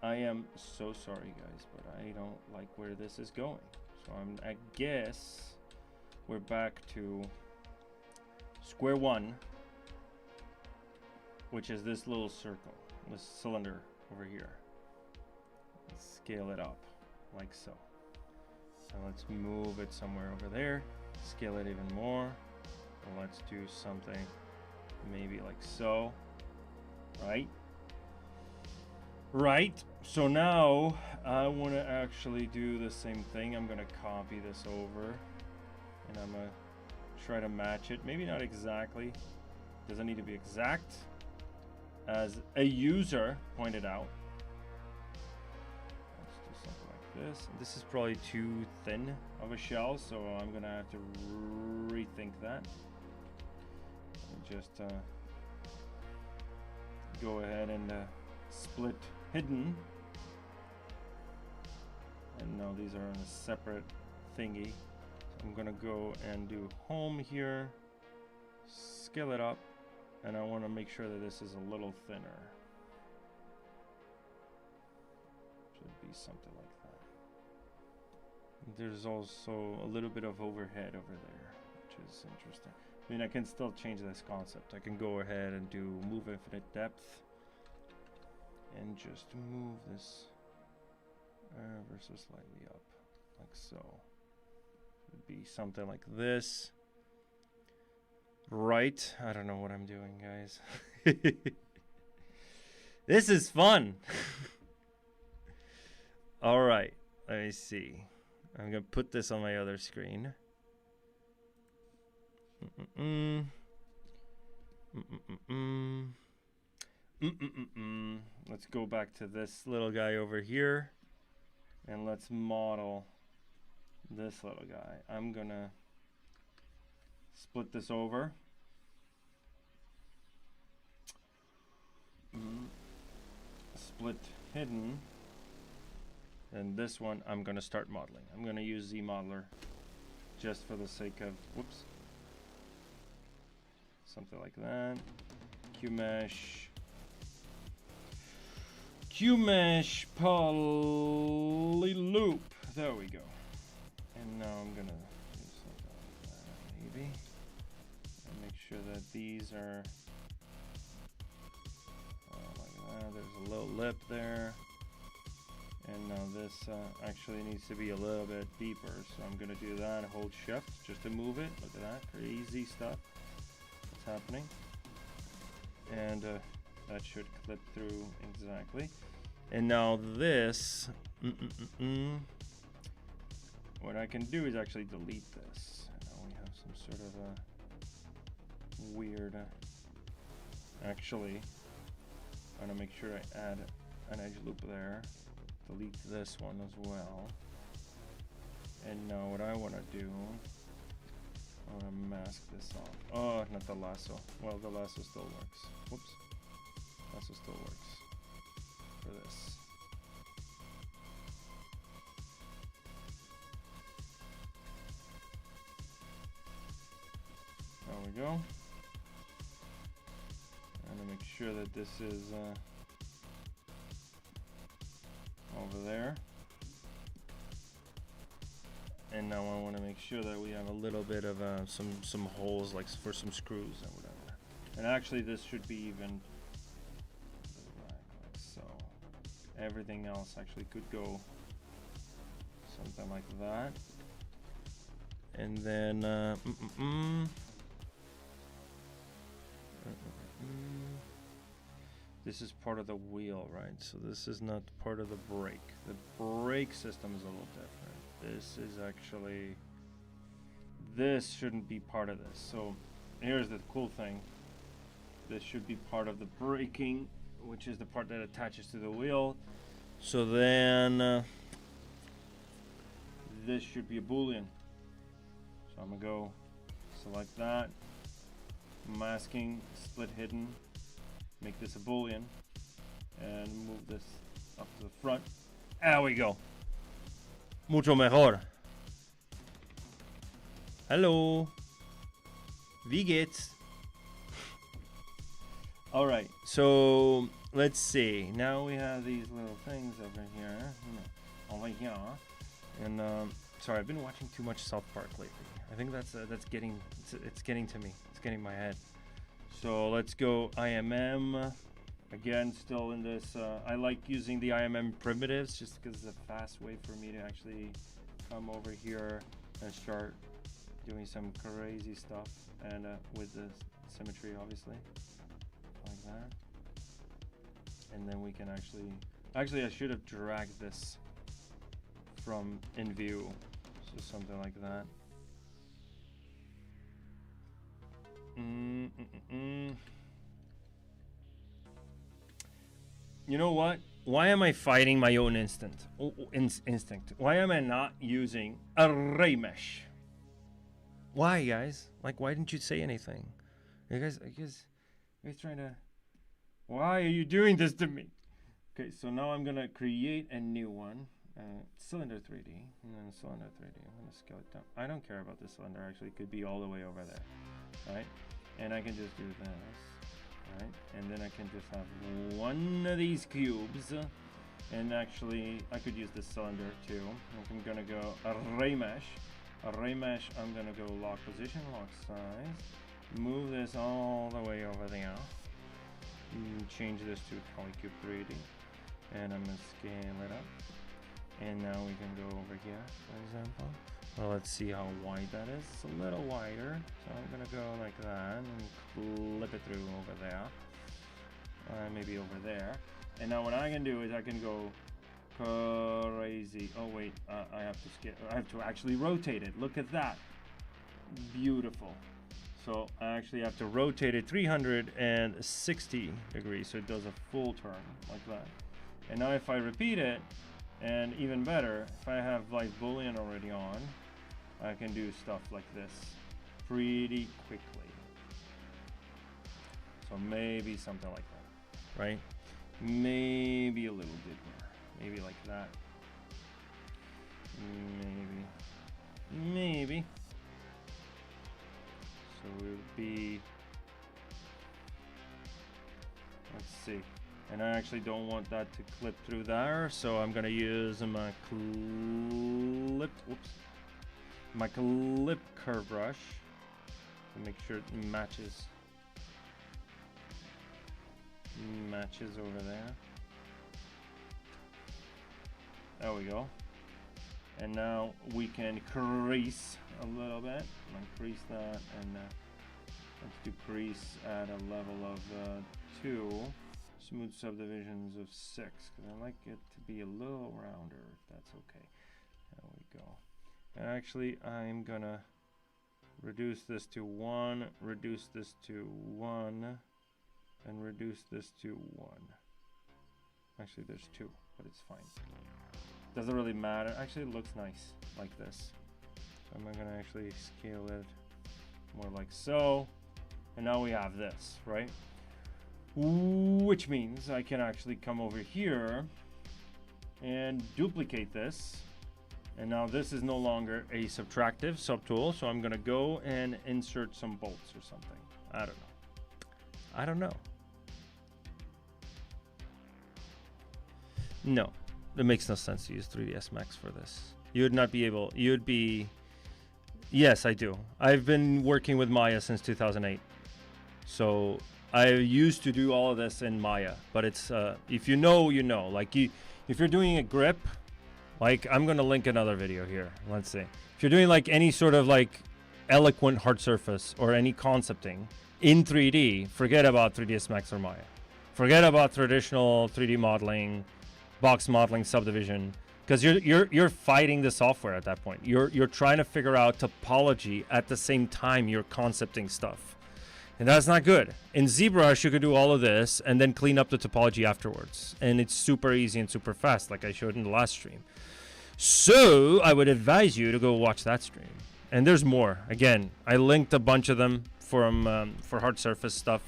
I am so sorry, guys, but I don't like where this is going. So I guess we're back to square one, which is this little circle, this cylinder over here. Let's scale it up like so. And let's move it somewhere over there. Scale it even more. And let's do something maybe like so. Right? Right. So now I want to actually do the same thing. I'm going to copy this over and I'm going to try to match it. Maybe not exactly. Doesn't need to be exact, as a user pointed out. Let's do something like this. This is probably too thin of a shell, so I'm gonna have to rethink that. And just go ahead and split hidden. And now these are on a separate thingy. So I'm gonna go and do home here, scale it up. And I want to make sure that this is a little thinner. Should be something like that. There's also a little bit of overhead over there, which is interesting. I mean, I can still change this concept. I can go ahead and do move infinite depth and just move this ever so slightly up, like so. Should be something like this. Right, I don't know what I'm doing, guys. This is fun. All right, let me see. I'm gonna put this on my other screen. Let's go back to this little guy over here and let's model this little guy. I'm gonna... split this over. split hidden. And this one I'm gonna start modeling. I'm gonna use Z modeler just for the sake of, whoops, something like that. QMesh poly loop. There we go. And now I'm gonna do something like that, maybe. And make sure that these are like that. There's a little lip there. And now this actually needs to be a little bit deeper. So I'm gonna do that, hold shift just to move it. Look at that, crazy stuff that's happening. And that should clip through exactly. And now this, what I can do is actually delete this. And now we have some sort of a weird, actually, I want to make sure I add an edge loop there. Delete this one as well. And now what I want to do, I want to mask this off. Oh, not the lasso. Well, the lasso still works. Whoops. Lasso still works for this. There we go. I'm gonna make sure that this is over there. And now I want to make sure that we have a little bit of some holes, like for some screws and whatever. And actually this should be even like so. Everything else actually could go something like that. And then this is part of the wheel, right? So this is not part of the brake. The brake system is a little different. This is actually, this shouldn't be part of this. So here's the cool thing. This should be part of the braking, which is the part that attaches to the wheel. So then this should be a Boolean. So I'm gonna go select that, masking, split hidden, make this a Boolean, and move this up to the front. There we go. Mucho mejor. Hello. Wie geht's? All right, so let's see. Now we have these little things over here. And sorry, I've been watching too much South Park lately. I think that's getting it's getting to me. It's getting my head. So let's go IMM. Again, still in this, I like using the IMM primitives just because it's a fast way for me to actually come over here and start doing some crazy stuff, and with the symmetry, obviously, like that. And then we can actually I should have dragged this from in view, so something like that. You know what? Why am I fighting my own instinct? Why am I not using array mesh? Why, guys? Like, why didn't you say anything? You guys trying to... Why are you doing this to me? Okay, so now I'm gonna create a new one. Cylinder 3D, and then cylinder 3D. I'm gonna scale it down. I don't care about this cylinder, actually. It could be all the way over there, right? And I can just do this. Right, and then I can just have one of these cubes, and actually I could use this cylinder too. I'm gonna go array mesh. Array mesh, I'm gonna go lock position, lock size, move this all the way over there, change this to Polycube 3D, and I'm gonna scale it up. And now we can go over here, for example. Well, let's see how wide that is. It's a little wider, so I'm gonna go like that and clip it through over there, maybe over there. And now what I can do is I can go crazy. Oh wait, I have to scale. I have to actually rotate it. Look at that, beautiful. So I actually have to rotate it 360 degrees, so it does a full turn like that. And now if I repeat it, and even better, if I have like Boolean already on, I can do stuff like this pretty quickly. So maybe something like that. right? Maybe a little bit more. Maybe like that. Maybe. So it would be, let's see. And I actually don't want that to clip through there, so I'm gonna use my clip curve brush to make sure it matches over there. There we go. And now we can crease a little bit. Crease that, and let's do crease at a level of 2. Smooth subdivisions of 6, because I like it to be a little rounder, if that's okay. There we go. And actually, I'm gonna reduce this to 1, reduce this to 1, and reduce this to 1. Actually, there's 2, but it's fine. Doesn't really matter. Actually, it looks nice like this. So I'm gonna actually scale it more like so. And now we have this, right? Which means I can actually come over here and duplicate this. And now this is no longer a subtractive subtool. So I'm gonna go and insert some bolts or something. I don't know. No. It makes no sense to use 3ds Max for this. You would not be able, yes, I do. I've been working with Maya since 2008. So I used to do all of this in Maya, but it's, if you know, you know. Like if you're doing a grip, like I'm gonna link another video here. Let's see. If you're doing like any sort of like eloquent hard surface or any concepting in 3D, forget about 3ds Max or Maya. Forget about traditional 3D modeling, box modeling, subdivision, because you're fighting the software at that point. You're trying to figure out topology at the same time you're concepting stuff, and that's not good. In ZBrush, you could do all of this and then clean up the topology afterwards, and it's super easy and super fast, like I showed in the last stream. So I would advise you to go watch that stream. And there's more. Again, I linked a bunch of them from for hard surface stuff.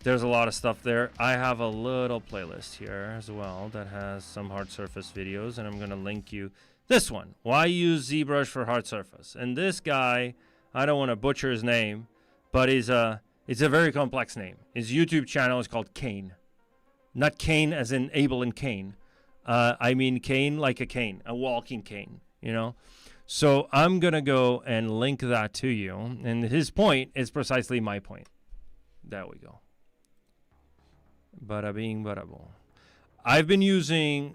There's a lot of stuff there. I have a little playlist here as well that has some hard surface videos, and I'm going to link you this one. Why use ZBrush for hard surface? And this guy, I don't want to butcher his name, but it's a very complex name. His YouTube channel is called Cain. Not Cain as in Abel and Cain. I mean Cain like a cane, a walking cane, you know? So I'm going to go and link that to you. And his point is precisely my point. There we go. Bada bing, bada boom. I've been using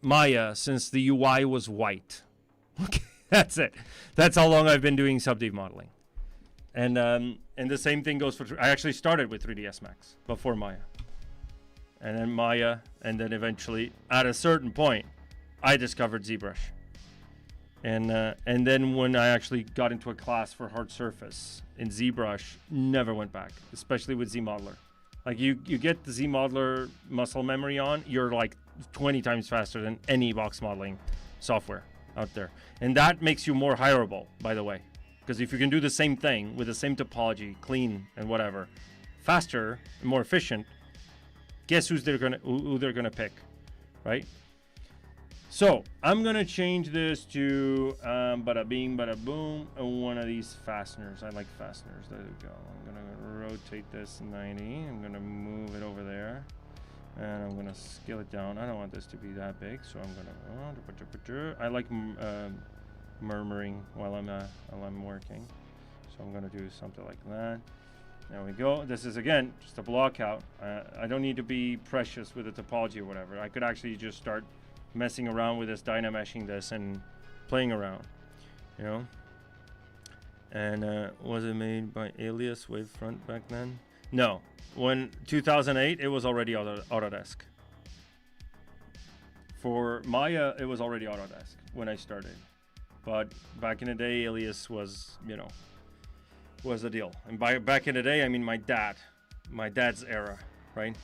Maya since the UI was white. Okay, that's it. That's how long I've been doing sub-D modeling. And the same thing goes for, I actually started with 3ds Max before Maya. And then Maya, and then eventually, at a certain point, I discovered ZBrush. And then when I actually got into a class for hard surface in ZBrush, never went back, especially with ZModeler. Like you get the ZModeler muscle memory on, you're like 20 times faster than any box modeling software out there. And that makes you more hireable, by the way. Because if you can do the same thing with the same topology, clean and whatever, faster and more efficient, guess who they're gonna pick, right? So I'm gonna change this to bada bing, bada boom, one of these fasteners. I like fasteners. There we go. I'm gonna rotate this 90. I'm gonna move it over there, and I'm gonna scale it down. I don't want this to be that big, so I'm gonna. I like murmuring while I'm working, so I'm gonna do something like that. There we go. This is again just a block out. I don't need to be precious with the topology or whatever. I could actually just start messing around with this, dynameshing this, and playing around, you know. And was it made by Alias Wavefront back then? No, when 2008, it was already Autodesk. For Maya, it was already Autodesk when I started, but back in the day, Alias was, you know, was the deal. And by back in the day, I mean my dad's era, right?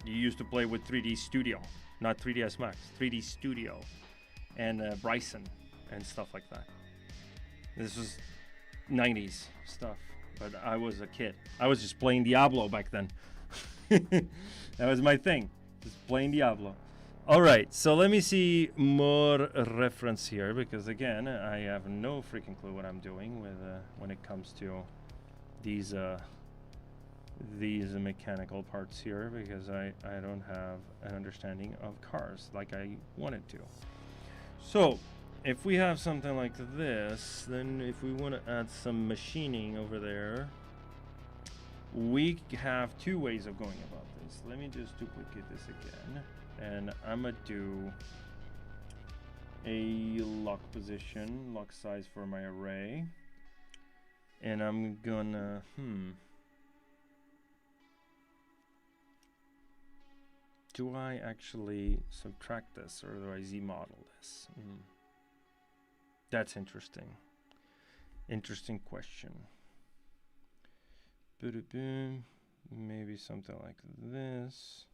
You used to play with 3D Studio. Not 3ds Max, 3D Studio, and Bryson, and stuff like that. This was 90s stuff, but I was a kid. I was just playing Diablo back then. That was my thing. Just plain Diablo. All right, so let me see more reference here, because again, I have no freaking clue what I'm doing with when it comes to these mechanical parts here, because I don't have an understanding of cars like I wanted to. So if we have something like this, then if we want to add some machining over there, we have two ways of going about this. Let me just duplicate this again, and I'm gonna do a lock position, lock size for my array, and I'm gonna do I actually subtract this, or do I Z model this? That's interesting. Interesting question. Maybe something like this,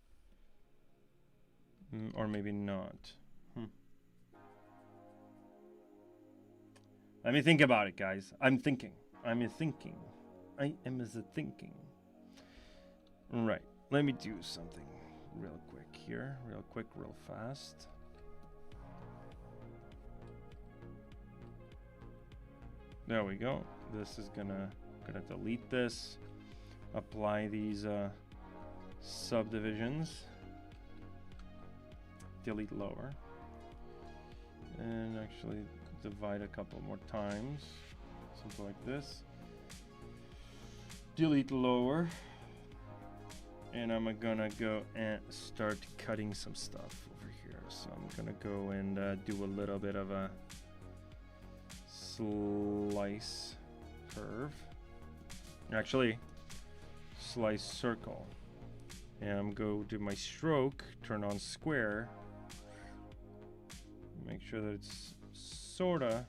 or maybe not. Let me think about it, guys. I'm thinking. I am thinking. Right. Let me do something real quick here. Real quick, real fast. There we go. This is gonna delete this. Apply these subdivisions. Delete lower. And actually divide a couple more times. Something like this. Delete lower. And I'm gonna go and start cutting some stuff over here. So I'm gonna go and do a little bit of a slice curve. Actually, slice circle. And I'm going to do my stroke, turn on square. Make sure that it's sorta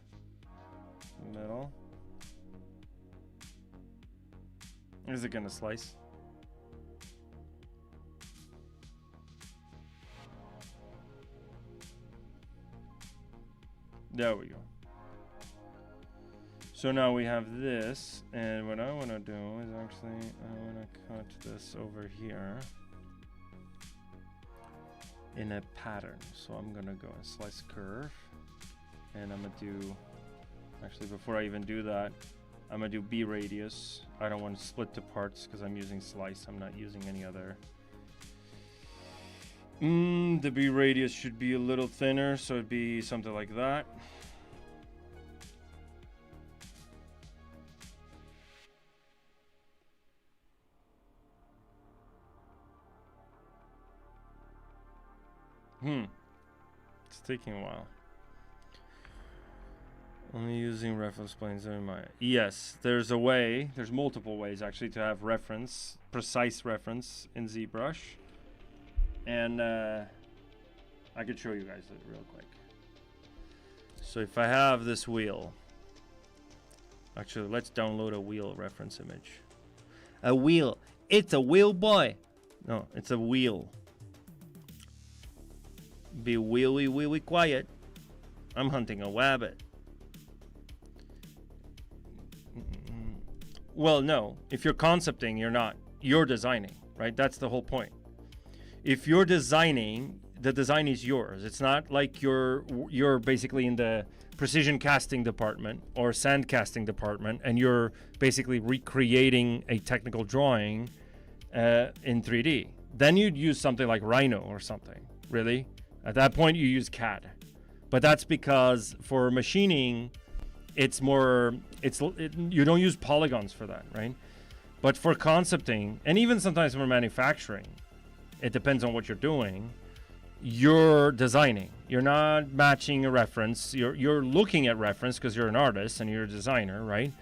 middle. Is it gonna slice? There we go. So now we have this, and what I want to do is actually I want to cut this over here in a pattern. So I'm gonna go and slice curve, and I'm gonna do, actually before I even do that, I'm gonna do B radius. I don't want to split the parts because I'm using slice. I'm not using any other. The B radius should be a little thinner, so it'd be something like that. It's taking a while. Only using reference planes in my... Yes, there's a way. There's multiple ways actually to have reference, precise reference in ZBrush. And I could show you guys it real quick. So if I have this wheel, actually let's download a wheel reference image. A wheel. It's a wheel, boy. No, it's a wheel. Be wheelie quiet. I'm hunting a wabbit. Well, no. If you're concepting, you're not. You're designing, right? That's the whole point. If you're designing, the design is yours. It's not like you're basically in the precision casting department or sand casting department, and you're basically recreating a technical drawing in 3D. Then you'd use something like Rhino or something, really. At that point, you use CAD. But that's because for machining, it's more, you don't use polygons for that, right? But for concepting, and even sometimes for manufacturing, it depends on what you're doing, you're designing. You're not matching a reference. You're looking at reference because you're an artist and you're a designer, right?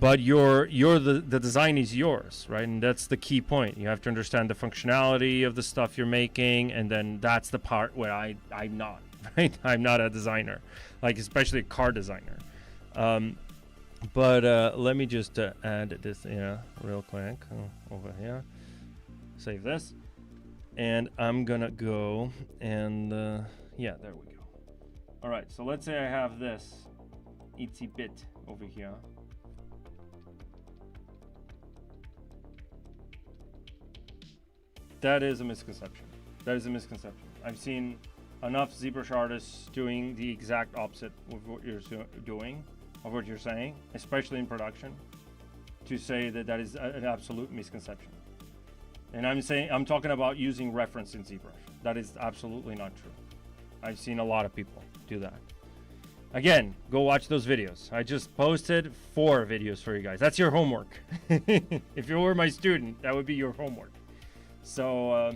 But the design is yours, right? And that's the key point. You have to understand the functionality of the stuff you're making, and then that's the part where I'm not, right? I'm not a designer, like especially a car designer. But let me just add this, real quick over here. Save this, and I'm gonna go and yeah, there we go. All right, so let's say I have this itsy bit over here. That is a misconception. That is a misconception. I've seen enough ZBrush artists doing the exact opposite of what you're doing, of what you're saying, especially in production, to say that that is an absolute misconception. And I'm talking about using reference in ZBrush. That is absolutely not true. I've seen a lot of people do that. Again, go watch those videos. I just posted 4 videos for you guys. That's your homework. If you were my student, that would be your homework. So,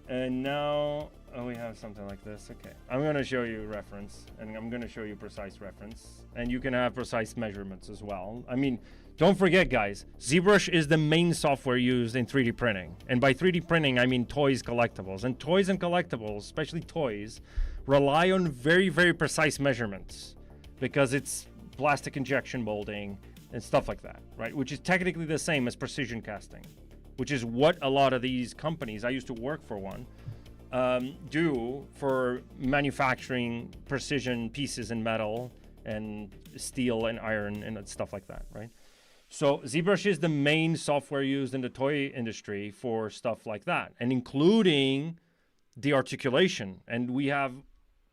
and now we have something like this. Okay, I'm going to show you reference, and I'm going to show you precise reference, and you can have precise measurements as well. I mean, don't forget, guys, ZBrush is the main software used in 3D printing. And by 3D printing, I mean toys, collectibles. And toys and collectibles, especially toys, rely on very, very precise measurements because it's plastic injection molding and stuff like that, right? Which is technically the same as precision casting, which is what a lot of these companies, I used to work for one, do for manufacturing precision pieces in metal and steel and iron and stuff like that, right? So ZBrush is the main software used in the toy industry for stuff like that, and including the articulation. And we have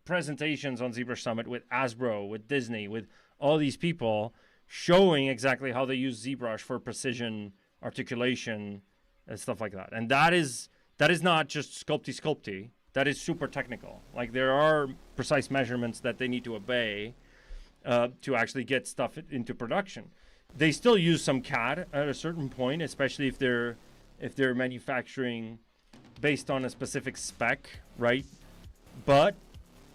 presentations on ZBrush Summit with Hasbro, with Disney, with all these people showing exactly how they use ZBrush for precision articulation and stuff like that. And that is not just sculpty. That is super technical. Like, there are precise measurements that they need to obey to actually get stuff into production. They still use some CAD at a certain point, especially if they're manufacturing based on a specific spec, right? But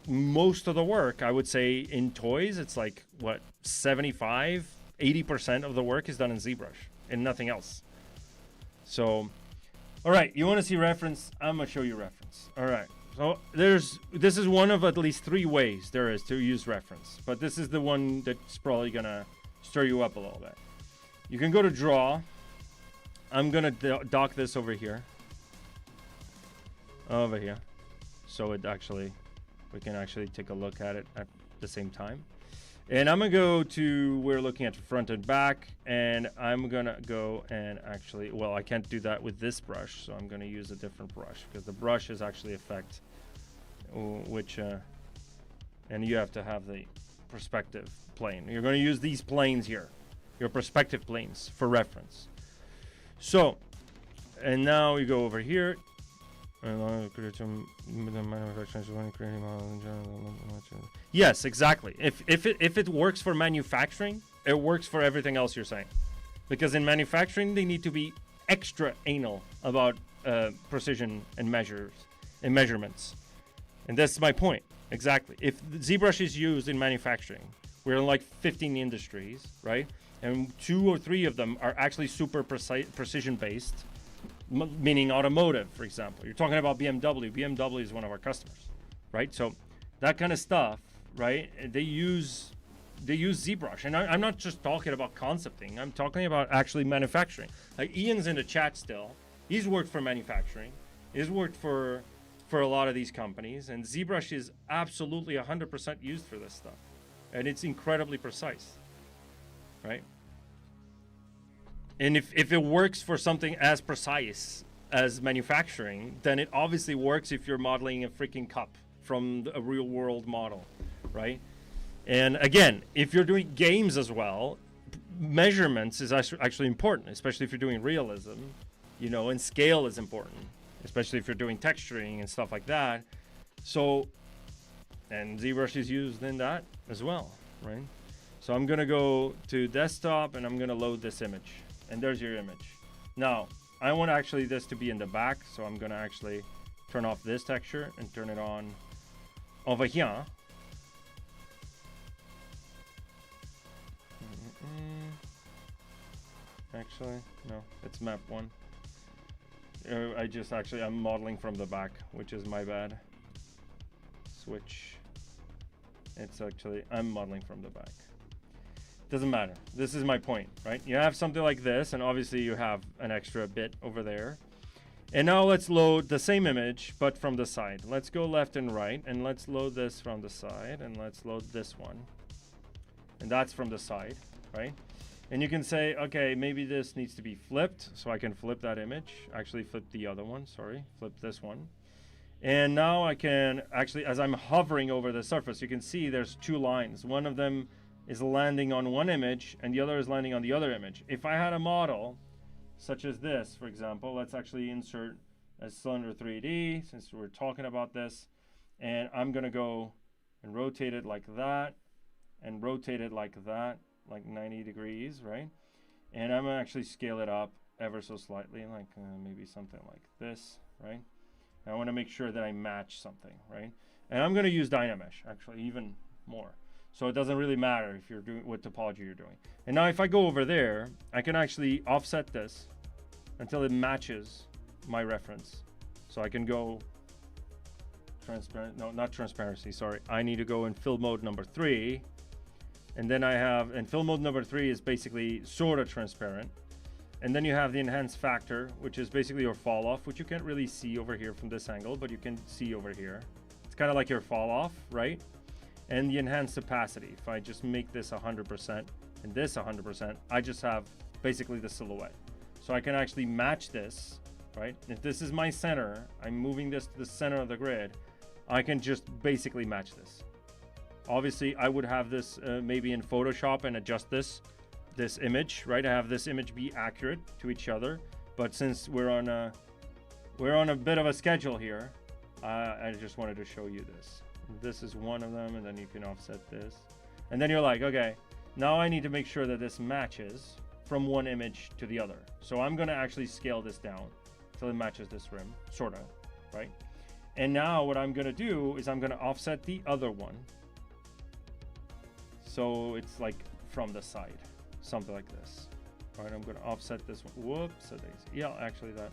most of the work, I would say, in toys, it's like, what, 75, 80% of the work is done in ZBrush and nothing else. So, all right, you want to see reference? I'm going to show you reference. All right. So this is one of at least 3 ways there is to use reference, but this is the one that's probably going to stir you up a little bit. You can go to draw. I'm going to dock this over here. So we can actually take a look at it at the same time. And I'm going to go to, we're looking at front and back, and I'm going to go and actually, well, I can't do that with this brush, so I'm going to use a different brush because the brush is actually effect, which, and you have to have the perspective plane. You're going to use these planes here, your perspective planes for reference. So, and now we go over here. Yes, exactly. If it works for manufacturing, it works for everything else you're saying. Because in manufacturing, they need to be extra anal about precision and measurements. And that's my point. Exactly. If ZBrush is used in manufacturing, we're in like 15 industries, right? And 2 or 3 of them are actually super precision based. Meaning automotive, for example. You're talking about BMW. BMW is one of our customers, right? So that kind of stuff, right? They use ZBrush. And I'm not just talking about concepting. I'm talking about actually manufacturing. Like, Ian's in the chat still. He's worked for manufacturing. He's worked for a lot of these companies. And ZBrush is absolutely 100% used for this stuff. And it's incredibly precise, right? And if it works for something as precise as manufacturing, then it obviously works if you're modeling a freaking cup from a real world model, right? And again, if you're doing games as well, measurements is actually important, especially if you're doing realism, and scale is important, especially if you're doing texturing and stuff like that. So, and ZBrush is used in that as well, right? So I'm gonna go to desktop and I'm gonna load this image. And there's your image. Now, I want actually this to be in the back, so I'm gonna actually turn off this texture and turn it on over here. Actually, no, it's map 1. I'm modeling from the back, which is my bad. Switch. I'm modeling from the back. Doesn't matter. This is my point, right? You have something like this, and obviously you have an extra bit over there. And now let's load the same image, but from the side. Let's go left and right, and let's load this from the side, and let's load this one. And that's from the side, right? And you can say, okay, maybe this needs to be flipped. So I can flip that image. Actually flip the other one, sorry. Flip this one. And now I can actually, as I'm hovering over the surface, you can see there's two lines. One of them is landing on one image and the other is landing on the other image. If I had a model such as this, for example, let's actually insert a cylinder 3D since we're talking about this. And I'm gonna go and rotate it like that and rotate it like that, like 90 degrees, right? And I'm gonna actually scale it up ever so slightly, like maybe something like this, right? And I wanna make sure that I match something, right? And I'm gonna use Dynamesh, actually, even more. So it doesn't really matter if you're doing what topology you're doing. And now if I go over there, I can actually offset this until it matches my reference. So I can go transparent, no, not transparency, sorry. I need to go in fill mode number 3. And then I have, and fill mode number 3 is basically sort of transparent. And then you have the enhance factor, which is basically your fall off, which you can't really see over here from this angle, but you can see over here. It's kind of like your fall off, right? And the enhanced opacity. If I just make this 100% and this 100%, I just have basically the silhouette. So I can actually match this, right? If this is my center, I'm moving this to the center of the grid, I can just basically match this. Obviously, I would have this maybe in Photoshop and adjust this image, right? I have this image be accurate to each other, but since we're on a bit of a schedule here, I just wanted to show you this. This is one of them, and then you can offset this. And then you're like, okay, now I need to make sure that this matches from one image to the other. So I'm gonna actually scale this down till it matches this rim, sort of, right? And now what I'm gonna do is I'm gonna offset the other one. So it's like from the side, something like this. All right, I'm gonna offset this one. Whoops, yeah, actually that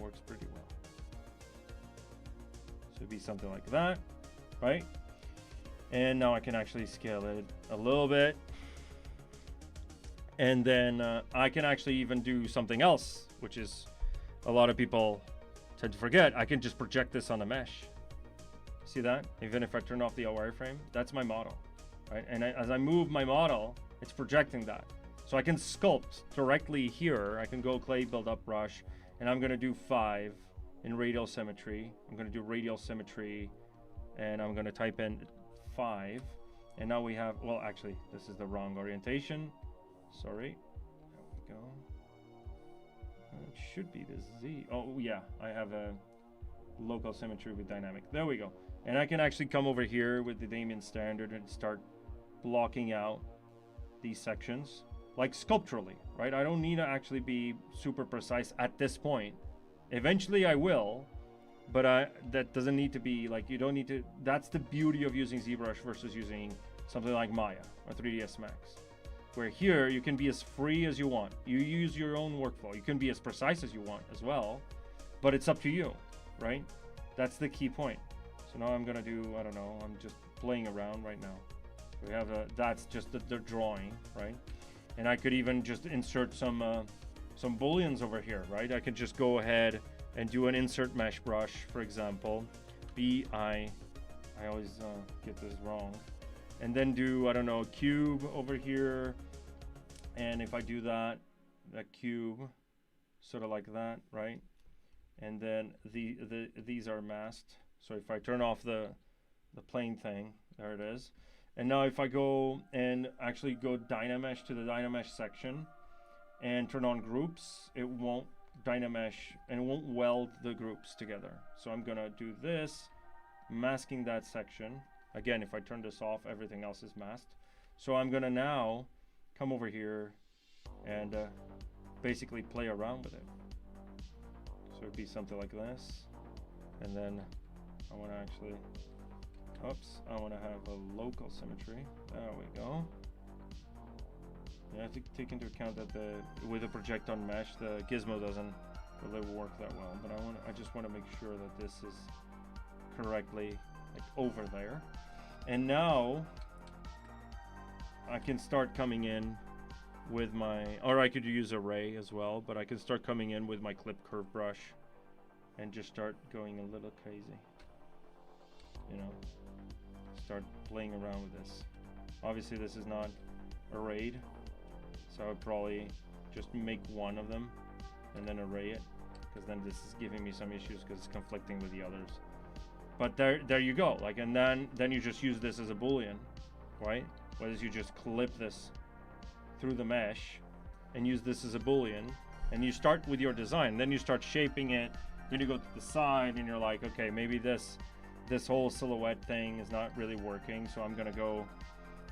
works pretty well. So it'd be something like that, right? And now I can actually scale it a little bit. And then I can actually even do something else, which is a lot of people tend to forget. I can just project this on a mesh. See that? Even if I turn off the wireframe, that's my model, right? And as I move my model, it's projecting that. So I can sculpt directly here. I can go clay, build up brush, and I'm gonna do 5 in radial symmetry. I'm gonna do radial symmetry, and I'm gonna type in 5. And now we have, well, actually, this is the wrong orientation. Sorry, there we go. It should be the Z. Oh yeah, I have a local symmetry with dynamic. There we go. And I can actually come over here with the Damien standard and start blocking out these sections, like sculpturally, right? I don't need to actually be super precise at this point. Eventually I will, but that doesn't need to be like, you don't need to, that's the beauty of using ZBrush versus using something like Maya or 3ds Max. Where here, you can be as free as you want. You use your own workflow. You can be as precise as you want as well, but it's up to you, right? That's the key point. So now I'm gonna do, I don't know, I'm just playing around right now. We have that's just the drawing, right? And I could even just insert some booleans over here, right? I could just go ahead and do an insert mesh brush, for example. I always get this wrong. And then do, I don't know, a cube over here. And if I do that cube, sort of like that, right? And then these are masked. So if I turn off the plane thing, there it is. And now if I go and actually go Dynamesh to the Dynamesh section and turn on groups, it won't Dynamesh and it won't weld the groups together. So I'm gonna do this, masking that section. Again, if I turn this off, everything else is masked. So I'm gonna now come over here and basically play around with it. So it'd be something like this. And then I wanna actually, oops, I wanna have a local symmetry. There we go. You have to take into account that with the project on mesh, the gizmo doesn't really work that well. But I just wanna make sure that this is correctly like over there. And now I can start coming in with my, or I could use array as well, but I can start coming in with my clip curve brush and just start going a little crazy. You know, start playing around with this. Obviously this is not arrayed, So I would probably just make one of them and then array it, because then this is giving me some issues because it's conflicting with the others. But there you go. Like, and then you just use this as a boolean, right? Whereas you just clip this through the mesh and use this as a boolean, and you start with your design. Then you start shaping it. Then you go to the side and you're like, okay, maybe this whole silhouette thing is not really working, so I'm gonna go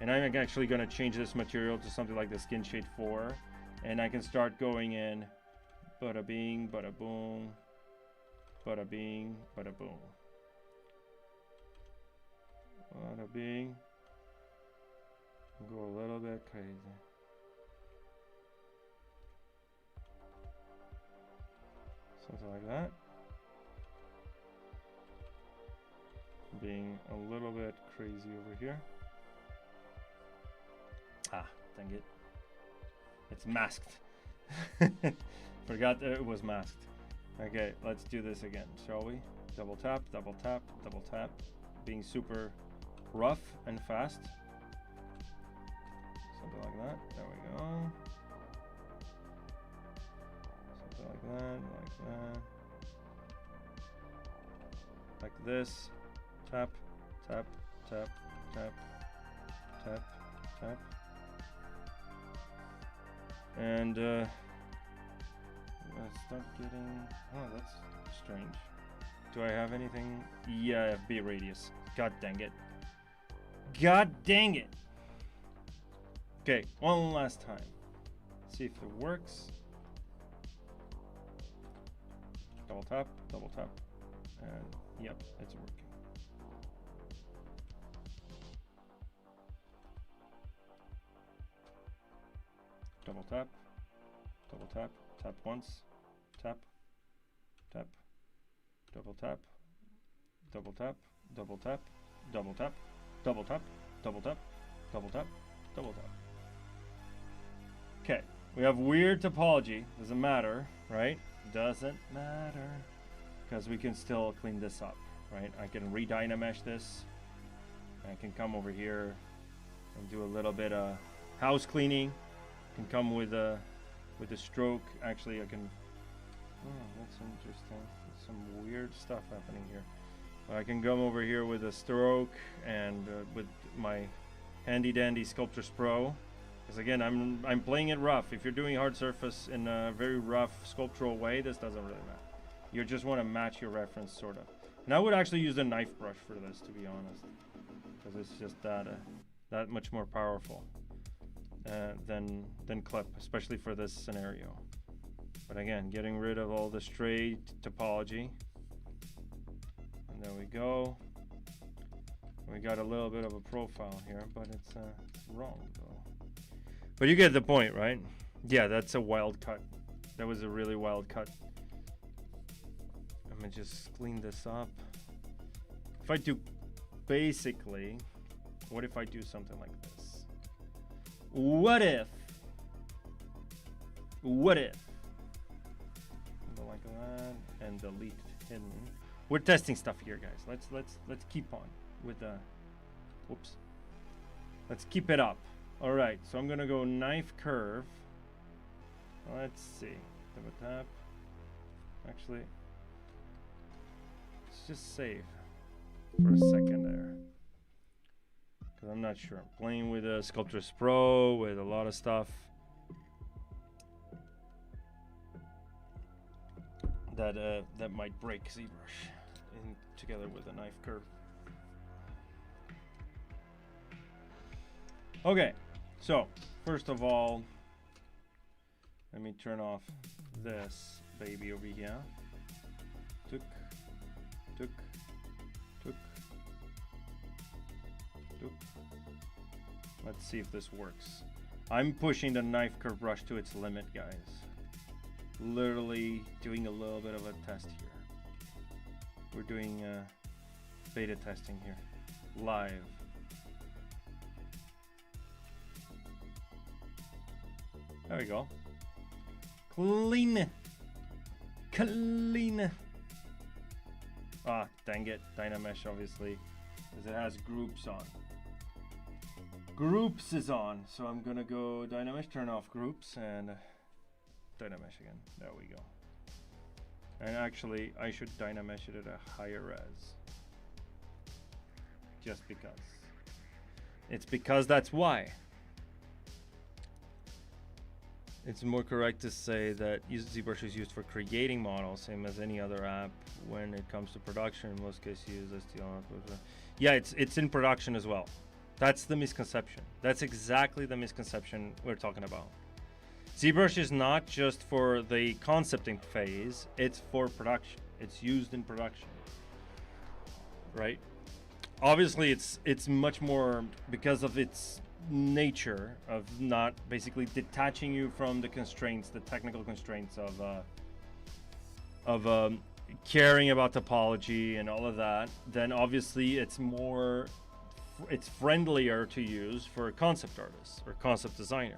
and I'm actually gonna change this material to something like the skin shade 4, and I can start going in bada bing, bada boom, bada bing, bada boom, bada bing. Go a little bit crazy. Something like that. Being a little bit crazy over here. Ah, dang it. It's masked. Forgot that it was masked. Okay, let's do this again, shall we? Double tap, double tap, double tap. Being super rough and fast. Something like that. There we go. Something like that, like that. Like this. Tap, tap, tap, tap, tap, tap. And I start getting, oh, that's strange. Do I have anything? Yeah, I have B radius. God dang it. God dang it. Okay, one last time. See if it works. Double tap, and yep, it's working. Double tap, tap once, tap, tap, double tap, double tap, double tap, double tap, double tap, double tap, double tap, double tap. Okay, we have weird topology. Doesn't matter, right? Doesn't matter, because we can still clean this up, right? I can re-dynamesh this. I can come over here and do a little bit of house cleaning. Can come with a stroke. Actually, I can. Oh, that's interesting. There's some weird stuff happening here. I can come over here with a stroke and with my handy dandy Sculptors Pro. Because again, I'm playing it rough. If you're doing hard surface in a very rough sculptural way, this doesn't really matter. You just want to match your reference, sort of. And I would actually use the knife brush for this, to be honest, because it's just that much more powerful. Than clip, especially for this scenario. But again, getting rid of all the straight topology. And there we go. We got a little bit of a profile here, but it's wrong though. But you get the point, right? Yeah, that's a wild cut. That was a really wild cut. I'm gonna just clean this up. If I do, basically, what if I do something like this? What if? Go like that and delete hidden. We're testing stuff here, guys. Let's keep on with the. Whoops. Let's keep it up. All right. So I'm gonna go knife curve. Let's see. Double tap. Actually, let's just save for a second there. Because I'm not sure. I'm playing with a Sculptors Pro, with a lot of stuff that might break ZBrush together with a knife curve. Okay, so first of all, let me turn off this baby over here. Took. Let's see if this works. I'm pushing the knife curve brush to its limit, guys. Literally doing a little bit of a test here. We're doing beta testing here, live. There we go. Clean. Ah, dang it. Dynamesh, obviously, because it has groups on. groups is on. So I'm gonna go Dynamesh, turn off groups, and Dynamesh again. There we go. And actually, I should Dynamesh it at a higher res. Just because. It's because that's why. It's more correct to say that ZBrush is used for creating models, same as any other app. When it comes to production, in most cases, use STL. Yeah, it's in production as well. That's the misconception. That's exactly the misconception we're talking about. ZBrush is not just for the concepting phase, it's for production. It's used in production, right? Obviously, it's much more because of its nature of not basically detaching you from the constraints, the technical constraints of caring about topology and all of that. Then obviously it's friendlier to use for a concept artist or concept designer.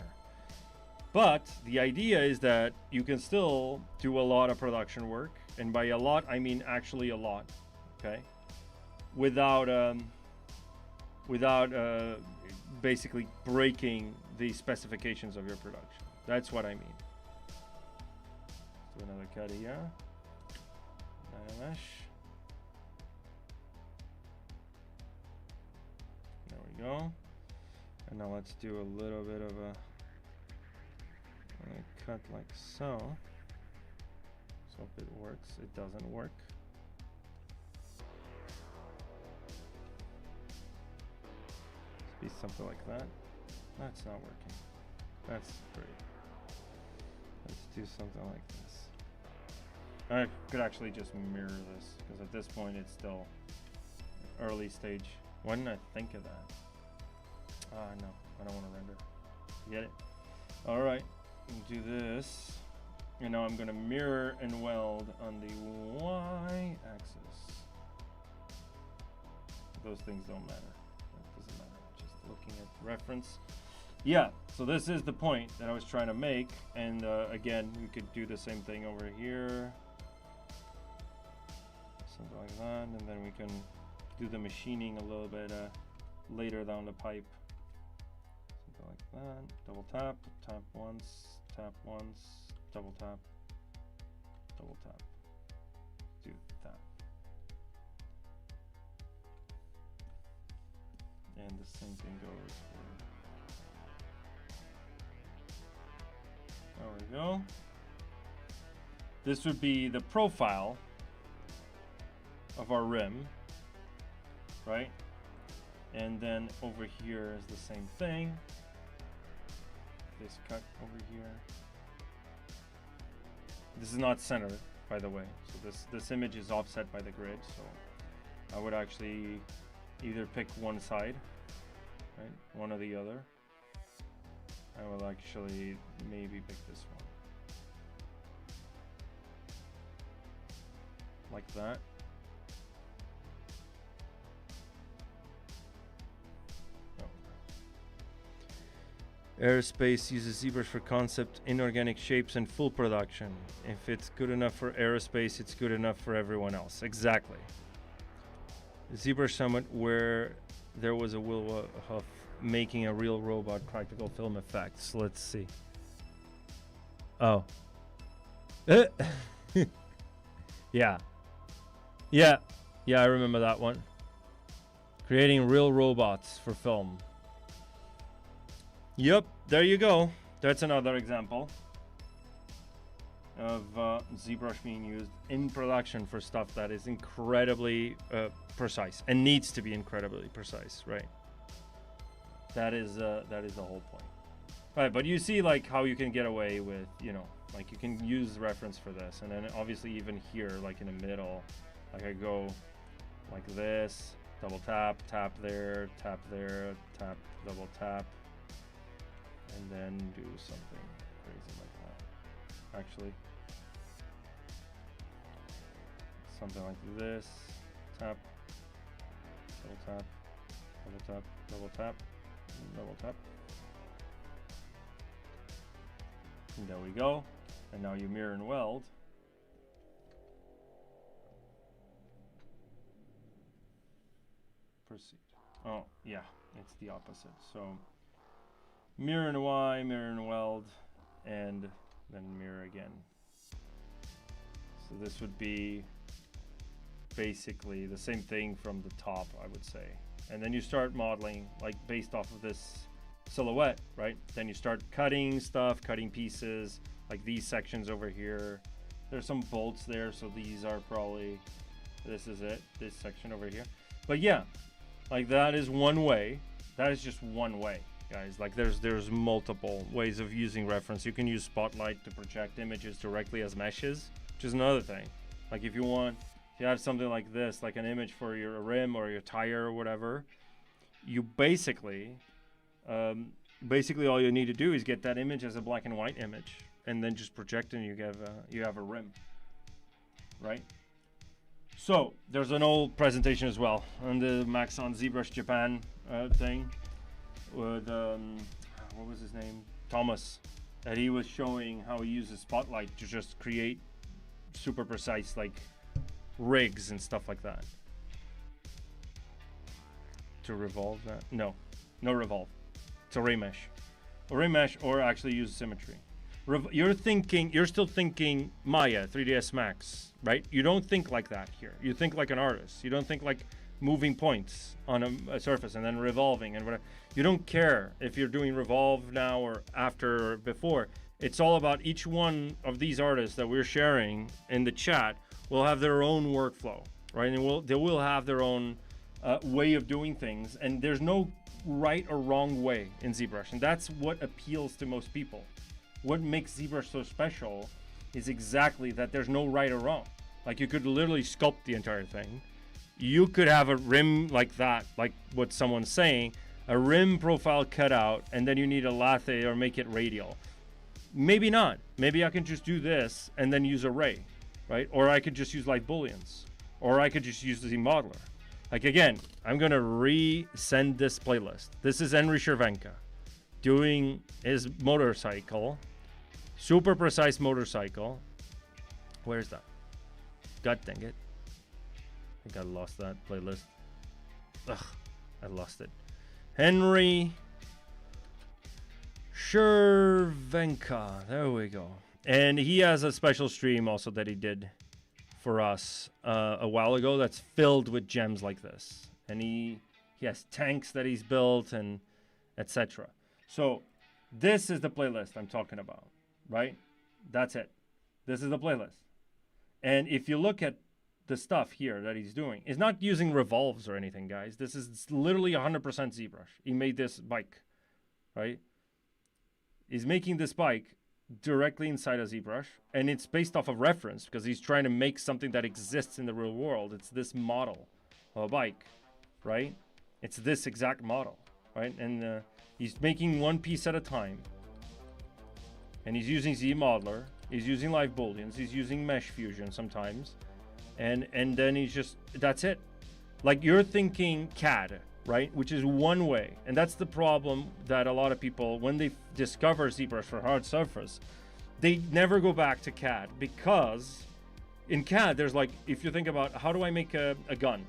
But the idea is that you can still do a lot of production work, and by a lot I mean actually a lot, okay, without basically breaking the specifications of your production. That's what I mean. Let's do another cut here. Dynamesh. There we go. And now let's do a little bit of a cut like so. So if it works, it doesn't work. Be something like that. That's not working. That's great. Let's do something like this. I could actually just mirror this, because at this point it's still early stage. Why didn't I think of that? No, I don't want to render. Get it? All right, do this. And now I'm gonna mirror and weld on the Y axis. Those things don't matter. That doesn't matter. Looking at reference. Yeah, so this is the point that I was trying to make, and again, we could do the same thing over here, something like that, and then we can do the machining a little bit later down the pipe, something like that. Double tap, tap once, double tap, do that. And the same thing goes for, there we go. This would be the profile of our rim, right? And then over here is the same thing. This cut over here. This is not centered, by the way. So this image is offset by the grid. So I would actually either pick one side, right? One or the other. I will actually maybe pick this one. Like that. Aerospace uses ZBrush for concept, inorganic shapes, and full production. If it's good enough for aerospace, it's good enough for everyone else. Exactly. ZBrush Summit, where there was a will of making a real robot practical film effects. Let's see. Oh. Yeah. Yeah, I remember that one. Creating real robots for film. Yep, there you go. That's another example of ZBrush being used in production for stuff that is incredibly precise and needs to be incredibly precise, right? That is the whole point. Right, but you see like how you can get away with, you know, like you can use reference for this, and then obviously even here, like in the middle, like I go like this, double tap, tap there, tap, double tap, and then do something crazy like that. Actually, something like this, tap, double tap, double tap, double tap, double tap. And there we go. And now you mirror and weld. Proceed. Oh, yeah. It's the opposite. So mirror and Y, mirror and weld, and then mirror again. So this would be basically the same thing from the top, I would say. And then you start modeling like based off of this silhouette, right? Then you start cutting stuff, cutting pieces, like these sections over here. There's some bolts there, so these are probably, this is it, this section over here. But yeah, like that is one way. That is just one way, guys. Like there's multiple ways of using reference. You can use Spotlight to project images directly as meshes, which is another thing. Like if you have something like this, like an image for your rim or your tire or whatever, you basically all you need to do is get that image as a black and white image, and then just project, and you have a rim, right? So there's an old presentation as well on the Maxon ZBrush Japan thing with what was his name, Thomas, that he was showing how he uses Spotlight to just create super precise like rigs and stuff like that. To revolve that? No revolve. It's a ray mesh. A ray mesh, or actually use symmetry. You're still thinking Maya, 3ds Max, right? You don't think like that here. You think like an artist. You don't think like moving points on a surface and then revolving and whatever. You don't care if you're doing revolve now or after or before. It's all about each one of these artists that we're sharing in the chat will have their own workflow, right? And they will have their own way of doing things, and there's no right or wrong way in ZBrush, and that's what appeals to most people. What makes ZBrush so special is exactly that there's no right or wrong. Like you could literally sculpt the entire thing. You could have a rim like that, like what someone's saying, a rim profile cut out, and then you need a lathe or make it radial. Maybe not. Maybe I can just do this and then use a ray, right? Or I could just use light booleans, or I could just use the ZModeler. Like again, I'm gonna resend this playlist. This is Henry Chervenka doing his motorcycle, super precise motorcycle. Where's that? God dang it. I think I lost that playlist. Ugh, I lost it. Henry Chervenka, there we go. And he has a special stream also that he did for us a while ago that's filled with gems like this, and he has tanks that he's built and etc. So this is the playlist I'm talking about, right? That's it. This is the playlist. And if you look at the stuff here that he's doing, he's not using revolves or anything, guys. This is literally 100% ZBrush. He made this bike, right? He's making this bike directly inside a ZBrush, and it's based off of reference because he's trying to make something that exists in the real world. It's this model of a bike, right? It's this exact model, right? And he's making one piece at a time, and he's using ZModeler, he's using live booleans, he's using mesh fusion sometimes, and then he's just, that's it. Like you're thinking CAD, right? Which is one way. And that's the problem that a lot of people, when they discover ZBrush for hard surface, they never go back to CAD, because in CAD, there's like, if you think about how do I make a gun,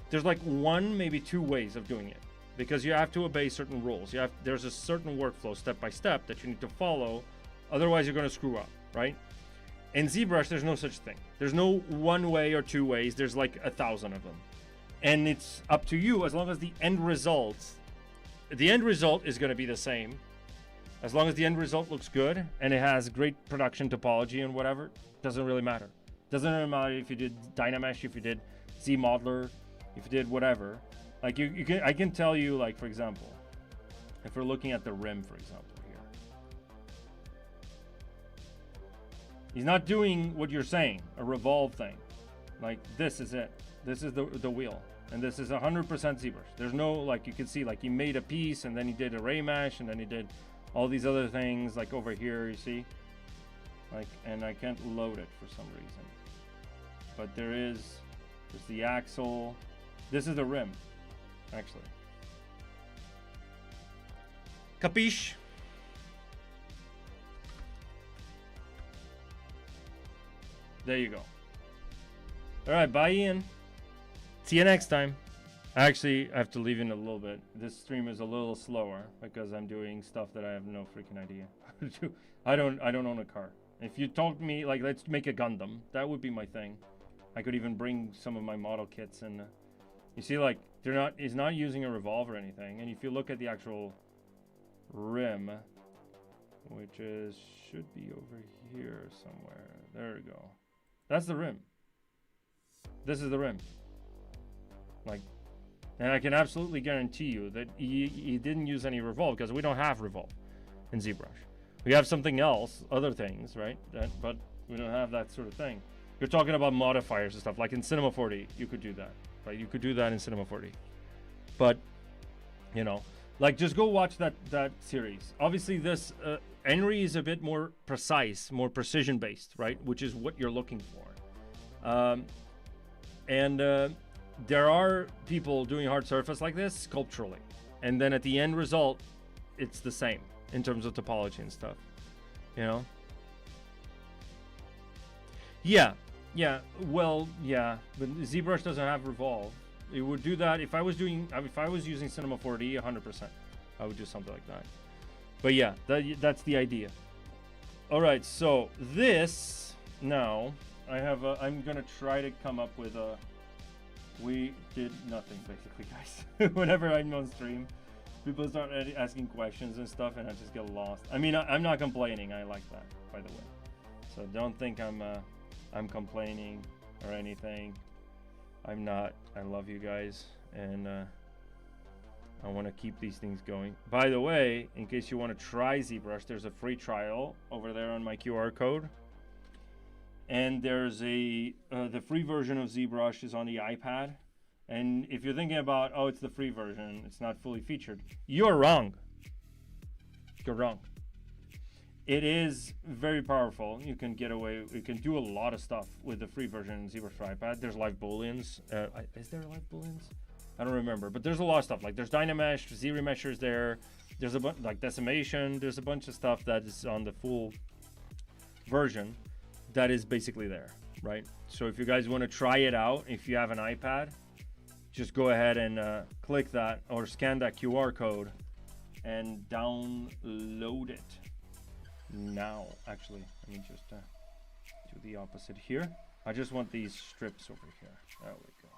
there's like one, maybe two ways of doing it, because you have to obey certain rules. There's a certain workflow step by step that you need to follow. Otherwise, you're going to screw up, right? In ZBrush, there's no such thing. There's no one way or two ways. There's like 1,000 of them. And it's up to you, as long as the end result is going to be the same. As long as the end result looks good and it has great production topology and whatever, doesn't really matter. Doesn't really matter if you did Dynamesh, if you did ZModeler, if you did whatever. Like I can tell you, like for example, if we're looking at the rim, for example, here, he's not doing what you're saying, a revolve thing. Like this is it. This is the wheel, and this is 100% ZBrush. There's no, like, you can see, like, he made a piece, and then he did a ray mesh, and then he did all these other things, like over here, you see? Like, and I can't load it for some reason. But there's the axle. This is the rim, actually. Capiche? There you go. All right, bye, Ian. See you next time. Actually, I have to leave in a little bit. This stream is a little slower because I'm doing stuff that I have no freaking idea how to do. I don't own a car. If you told me, like, let's make a Gundam, that would be my thing. I could even bring some of my model kits, and you see, like, he's not using a revolve or anything. And if you look at the actual rim, which should be over here somewhere. There we go. That's the rim. This is the rim. Like, and I can absolutely guarantee you that he didn't use any revolve, because we don't have revolve in ZBrush. We have something else, other things, right? But we don't have that sort of thing. You're talking about modifiers and stuff. Like in Cinema 4D, you could do that, right? You could do that in Cinema 4D. But, you know, like, just go watch that series. Obviously, this Henry is a bit more precise, more precision-based, right? Which is what you're looking for. There are people doing hard surface like this sculpturally. And then at the end result, it's the same in terms of topology and stuff, you know? Yeah, well, yeah, but ZBrush doesn't have revolve. It would do that if I was using Cinema 4D 100%. I would do something like that. But yeah, that's the idea. All right, so this now I'm gonna try to come up with a. We did nothing basically, guys. Whenever I'm on stream, people start asking questions and stuff, and I just get lost. I mean, I'm not complaining. I like that, by the way. So don't think I'm complaining or anything. I'm not. I love you guys, and I want to keep these things going. By the way, in case you want to try ZBrush, there's a free trial over there on my QR code. And there's the free version of ZBrush is on the iPad. And if you're thinking about, oh, it's the free version, it's not fully featured, you're wrong. You're wrong. It is very powerful. You can do a lot of stuff with the free version in ZBrush for iPad. There's live booleans. Is there live booleans? I don't remember, but there's a lot of stuff. Like there's Dynamesh, ZRemesh is there. There's a bunch like decimation. There's a bunch of stuff that is on the full version that is basically there, right? So if you guys want to try it out, if you have an iPad, just go ahead and click that or scan that QR code and download it now. Actually, let me just do the opposite here. I just want these strips over here. There we go.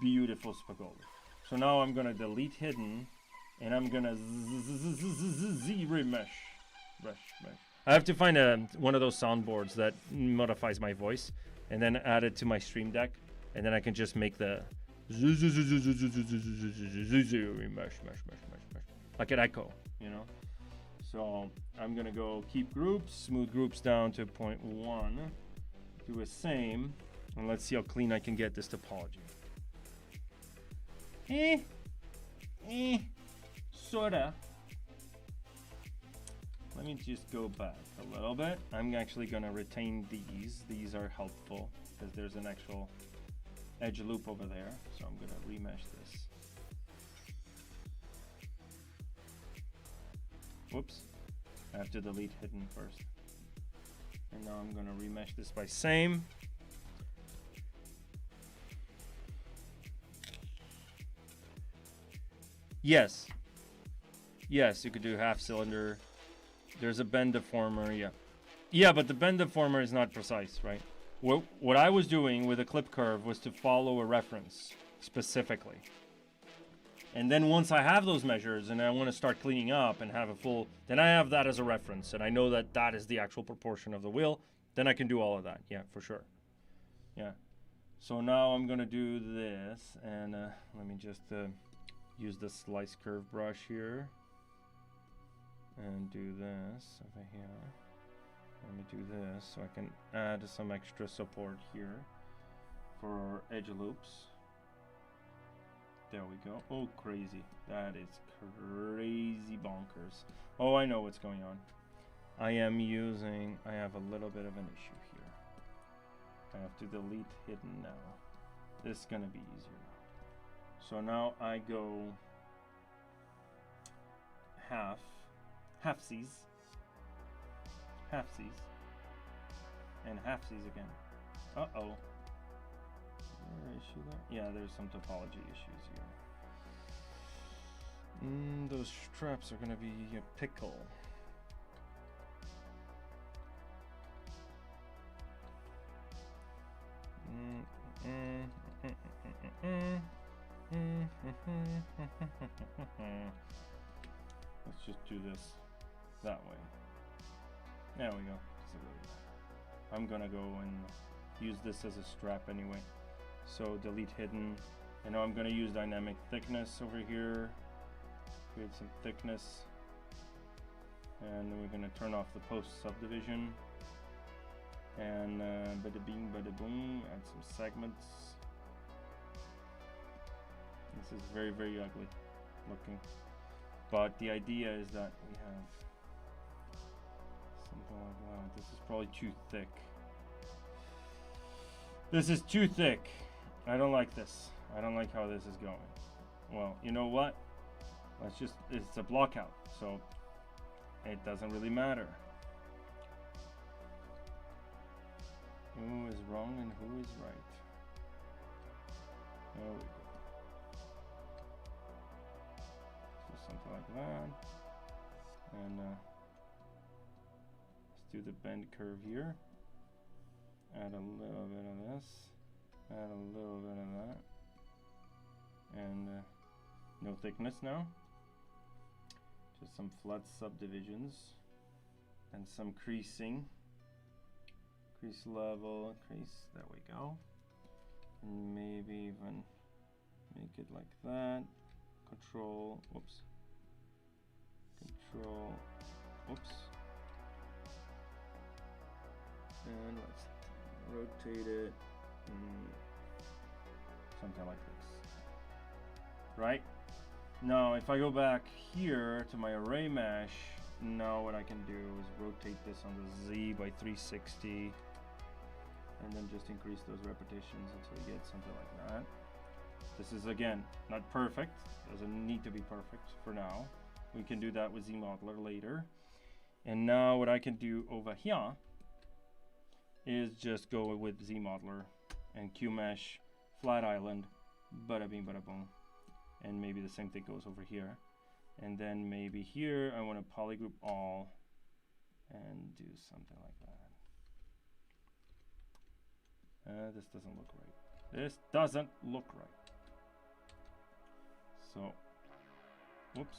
Beautiful spagoli. So now I'm gonna delete hidden, and I'm gonna ZRemesh. I have to find one of those soundboards that modifies my voice, and then add it to my Stream Deck, and then I can just make the like an echo, you know. So I'm gonna go keep groups, smooth groups down to 0.1, do the same, and let's see how clean I can get this topology. Sorta. Let me just go back a little bit. I'm actually gonna retain these. These are helpful because there's an actual edge loop over there. So I'm gonna remesh this. Whoops. I have to delete hidden first. And now I'm gonna remesh this by same. Yes, you could do half cylinder. There's a bend deformer, yeah, but the bend deformer is not precise, right? What I was doing with a clip curve was to follow a reference specifically. And then once I have those measures and I want to start cleaning up and have a full, then I have that as a reference and I know that that is the actual proportion of the wheel, then I can do all of that, yeah, for sure. Yeah, so now I'm gonna do this, and let me just use the slice curve brush here and do this over here. Let me do this so I can add some extra support here for edge loops. There we go. Oh, crazy. That is crazy bonkers. Oh, I know what's going on. I have a little bit of an issue here. I have to delete hidden now. This is gonna be easier. So now I go half-sies, and half-sies again. Uh-oh. Where issue there? Yeah, there's some topology issues here. Those straps are gonna be a pickle. Let's just do this that way. There we go. I'm gonna go and use this as a strap anyway. So delete hidden. I know I'm gonna use dynamic thickness over here. Create some thickness. And then we're gonna turn off the post subdivision. And bada bing, bada boom, add some segments. This is very, very ugly looking. But the idea is that we have something like that. This is probably too thick. This is too thick. I don't like this. I don't like how this is going. Well, you know what? Let's just, it's a block out, so it doesn't really matter. Who is wrong and who is right? There we go. So something like that. And let's do the bend curve here. Add a little bit of this. Add a little bit of that. And no thickness now. Just some flat subdivisions. And some creasing. Crease level, crease, there we go. And maybe even make it like that. Control, whoops. Control, whoops. And let's rotate it. Something like this. Right? Now, if I go back here to my array mesh, now what I can do is rotate this on the Z by 360. And then just increase those repetitions until you get something like that. This is, again, not perfect. Doesn't need to be perfect for now. We can do that with ZModeler later. And now what I can do over here is just go with ZModeler and QMesh, flat island, bada bing, bada boom. And maybe the same thing goes over here. And then maybe here I want to polygroup all and do something like that. This doesn't look right. This doesn't look right. So, whoops.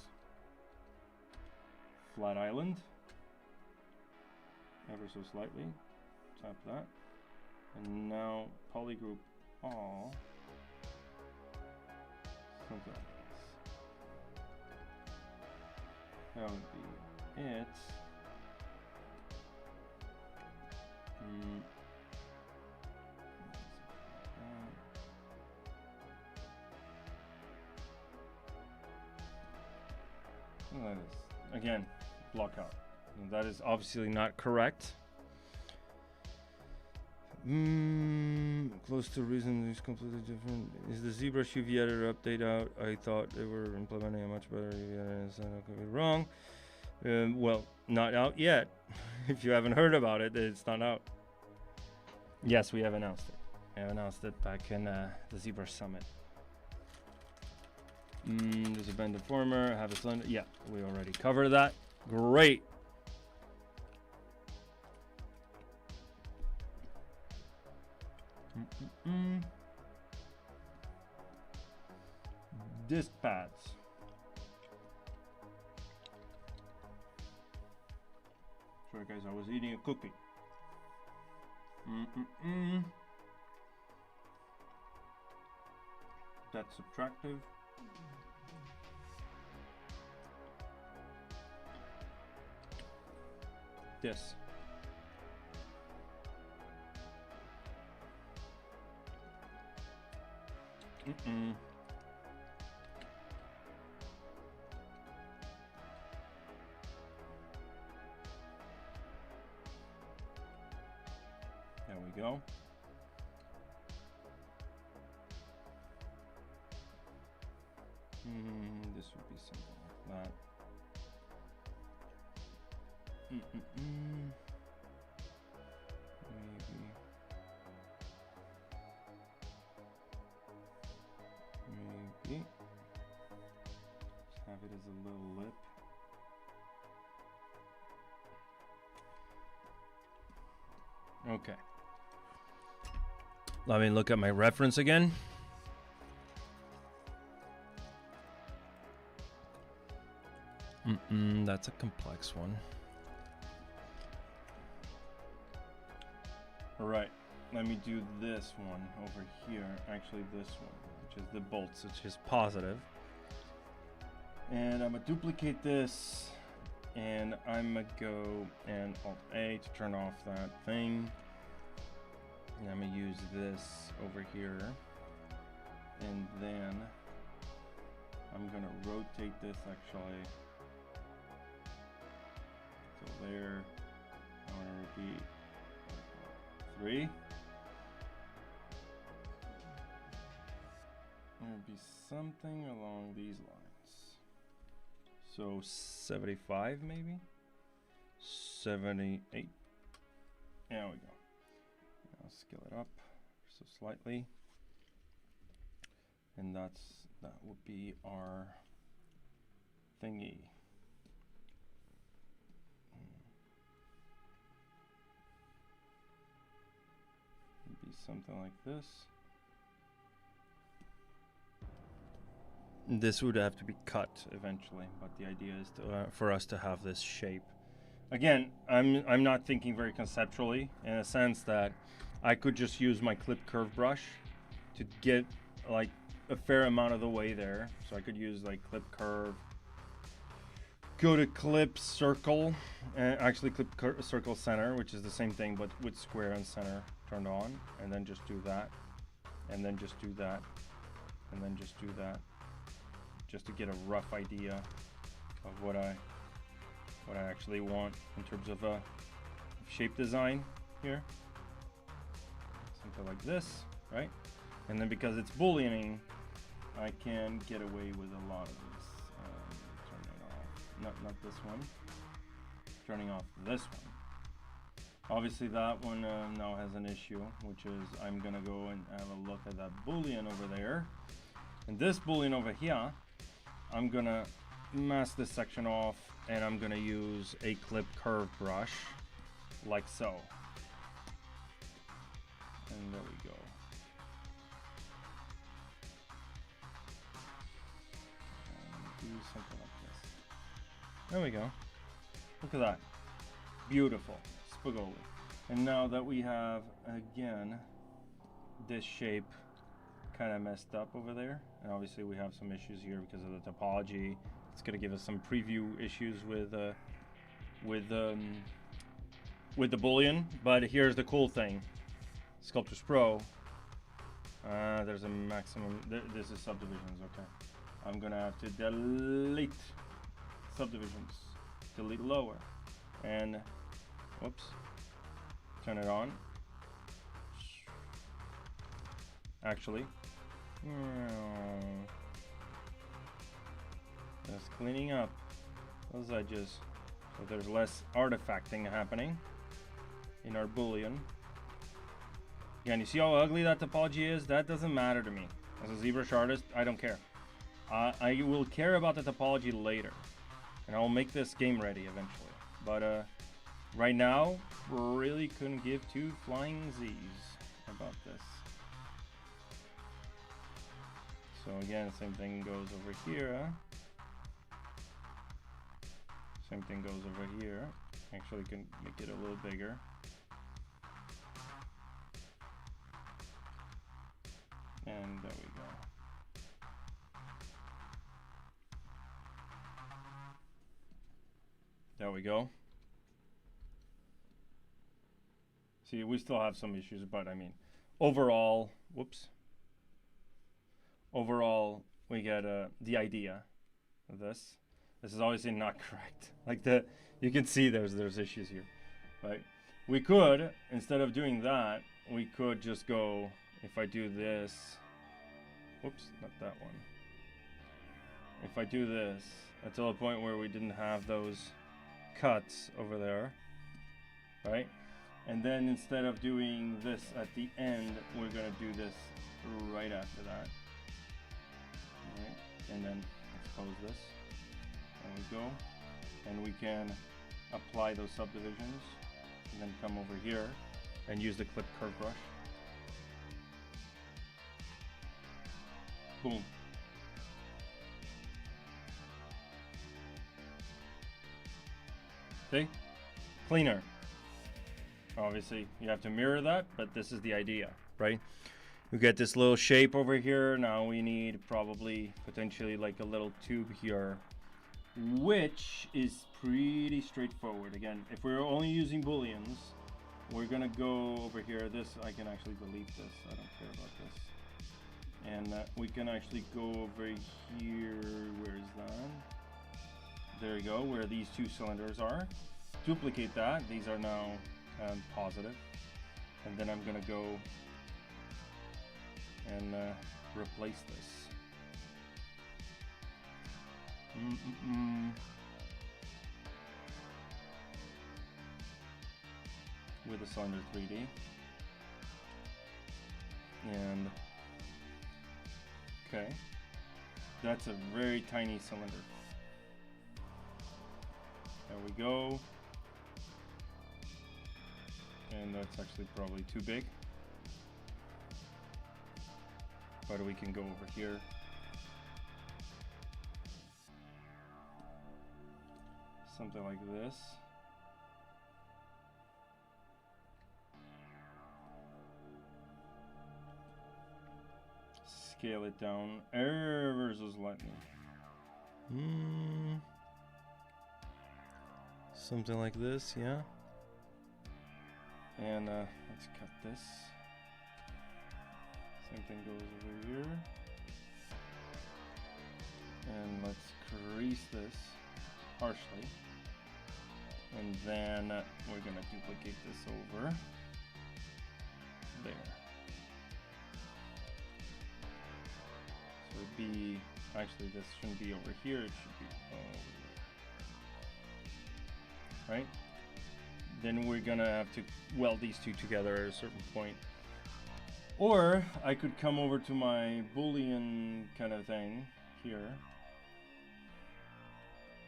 Flat island. Ever so slightly. Tap that. And now polygroup all. Something like this. That would be it. That is, again, block out. And that is obviously not correct. Close to reason is completely different. Is the ZBrush UV editor update out? I thought they were implementing a much better UV editor. So I could be wrong. Well, not out yet. If you haven't heard about it, it's not out. Yes, we have announced it. I announced it back in the ZBrush Summit. There's a bend deformer, have a cylinder. Yeah, we already covered that. Great. Disc pads. Sorry guys, I was eating a cookie. That's subtractive. This. There we go. This would be something like that. Maybe. it as a little lip. Okay. Let me look at my reference again. That's a complex one. All right, let me do this one over here. Actually, this one, which is the bolts, which is positive. And I'm gonna duplicate this, and I'm gonna go and Alt-A to turn off that thing. And I'm gonna use this over here, and then I'm gonna rotate this actually. So there, I want to repeat 3. There would be something along these lines. So 75 maybe? 78. There we go. I'll scale it up so slightly. And that would be our thingy. It'd be something like this. This would have to be cut eventually, but the idea is to, for us to have this shape. Again, I'm not thinking very conceptually, in a sense that I could just use my clip curve brush to get like a fair amount of the way there. So I could use like clip curve, go to clip circle, and actually clip circle center, which is the same thing but with square and center turned on, and then just do that, and then just do that, and then just do that, just to get a rough idea of what I actually want in terms of a shape design here. Something like this, right? And then because it's bullioning, I can get away with a lot of this. Turn it off. Not this one. Turning off this one. Obviously that one now has an issue, which is I'm gonna go and have a look at that boolean over there. And this boolean over here, I'm gonna mask this section off, and I'm gonna use a clip curve brush like so. And there we go. And do something like this. There we go. Look at that. Beautiful. Spagoli. And now that we have, again, this shape kind of messed up over there, and obviously we have some issues here because of the topology. It's going to give us some preview issues with the boolean, but here's the cool thing. Sculptors Pro, there's a maximum, this is subdivisions, okay. I'm gonna have to delete subdivisions, delete lower, and whoops, turn it on. Actually, just cleaning up those edges so there's less artifacting happening in our boolean. Again, you see how ugly that topology is? That doesn't matter to me. As a ZBrush artist, I don't care. I will care about the topology later, and I'll make this game ready eventually. But right now, really couldn't give two flying Z's about this. So again, same thing goes over here. Same thing goes over here. Actually, can make it a little bigger. And there we go. There we go. See, we still have some issues, but I mean, overall, whoops. Overall, we get the idea of this. This is obviously not correct. Like you can see there's issues here, right? We could, instead of doing that, we could just go, if I do this, whoops, not that one. If I do this until a point where we didn't have those cuts over there, right? And then instead of doing this at the end, we're gonna do this right after that. Right? And then let's close this. There we go. And we can apply those subdivisions and then come over here and use the clip curve brush. Boom. See? Cleaner. Obviously, you have to mirror that, but this is the idea, right? We get this little shape over here. Now we need probably potentially like a little tube here, which is pretty straightforward. Again, if we're only using booleans, we're gonna go over here. This, I can actually delete this. I don't care about this. And we can actually go over here. Where is that? There you go, where these two cylinders are. Duplicate that. These are now positive. And then I'm gonna go and replace this. With a cylinder 3D. And okay, that's a very tiny cylinder. There we go. And that's actually probably too big. But we can go over here. Something like this. Scale it down ever so slightly. Something like this, yeah. And let's cut this. Same thing goes over here. And let's crease this harshly. And then we're gonna duplicate this over there. So it'd be, actually this shouldn't be over here, it should be over there. Right? Then we're gonna have to weld these two together at a certain point. Or I could come over to my Boolean kind of thing here,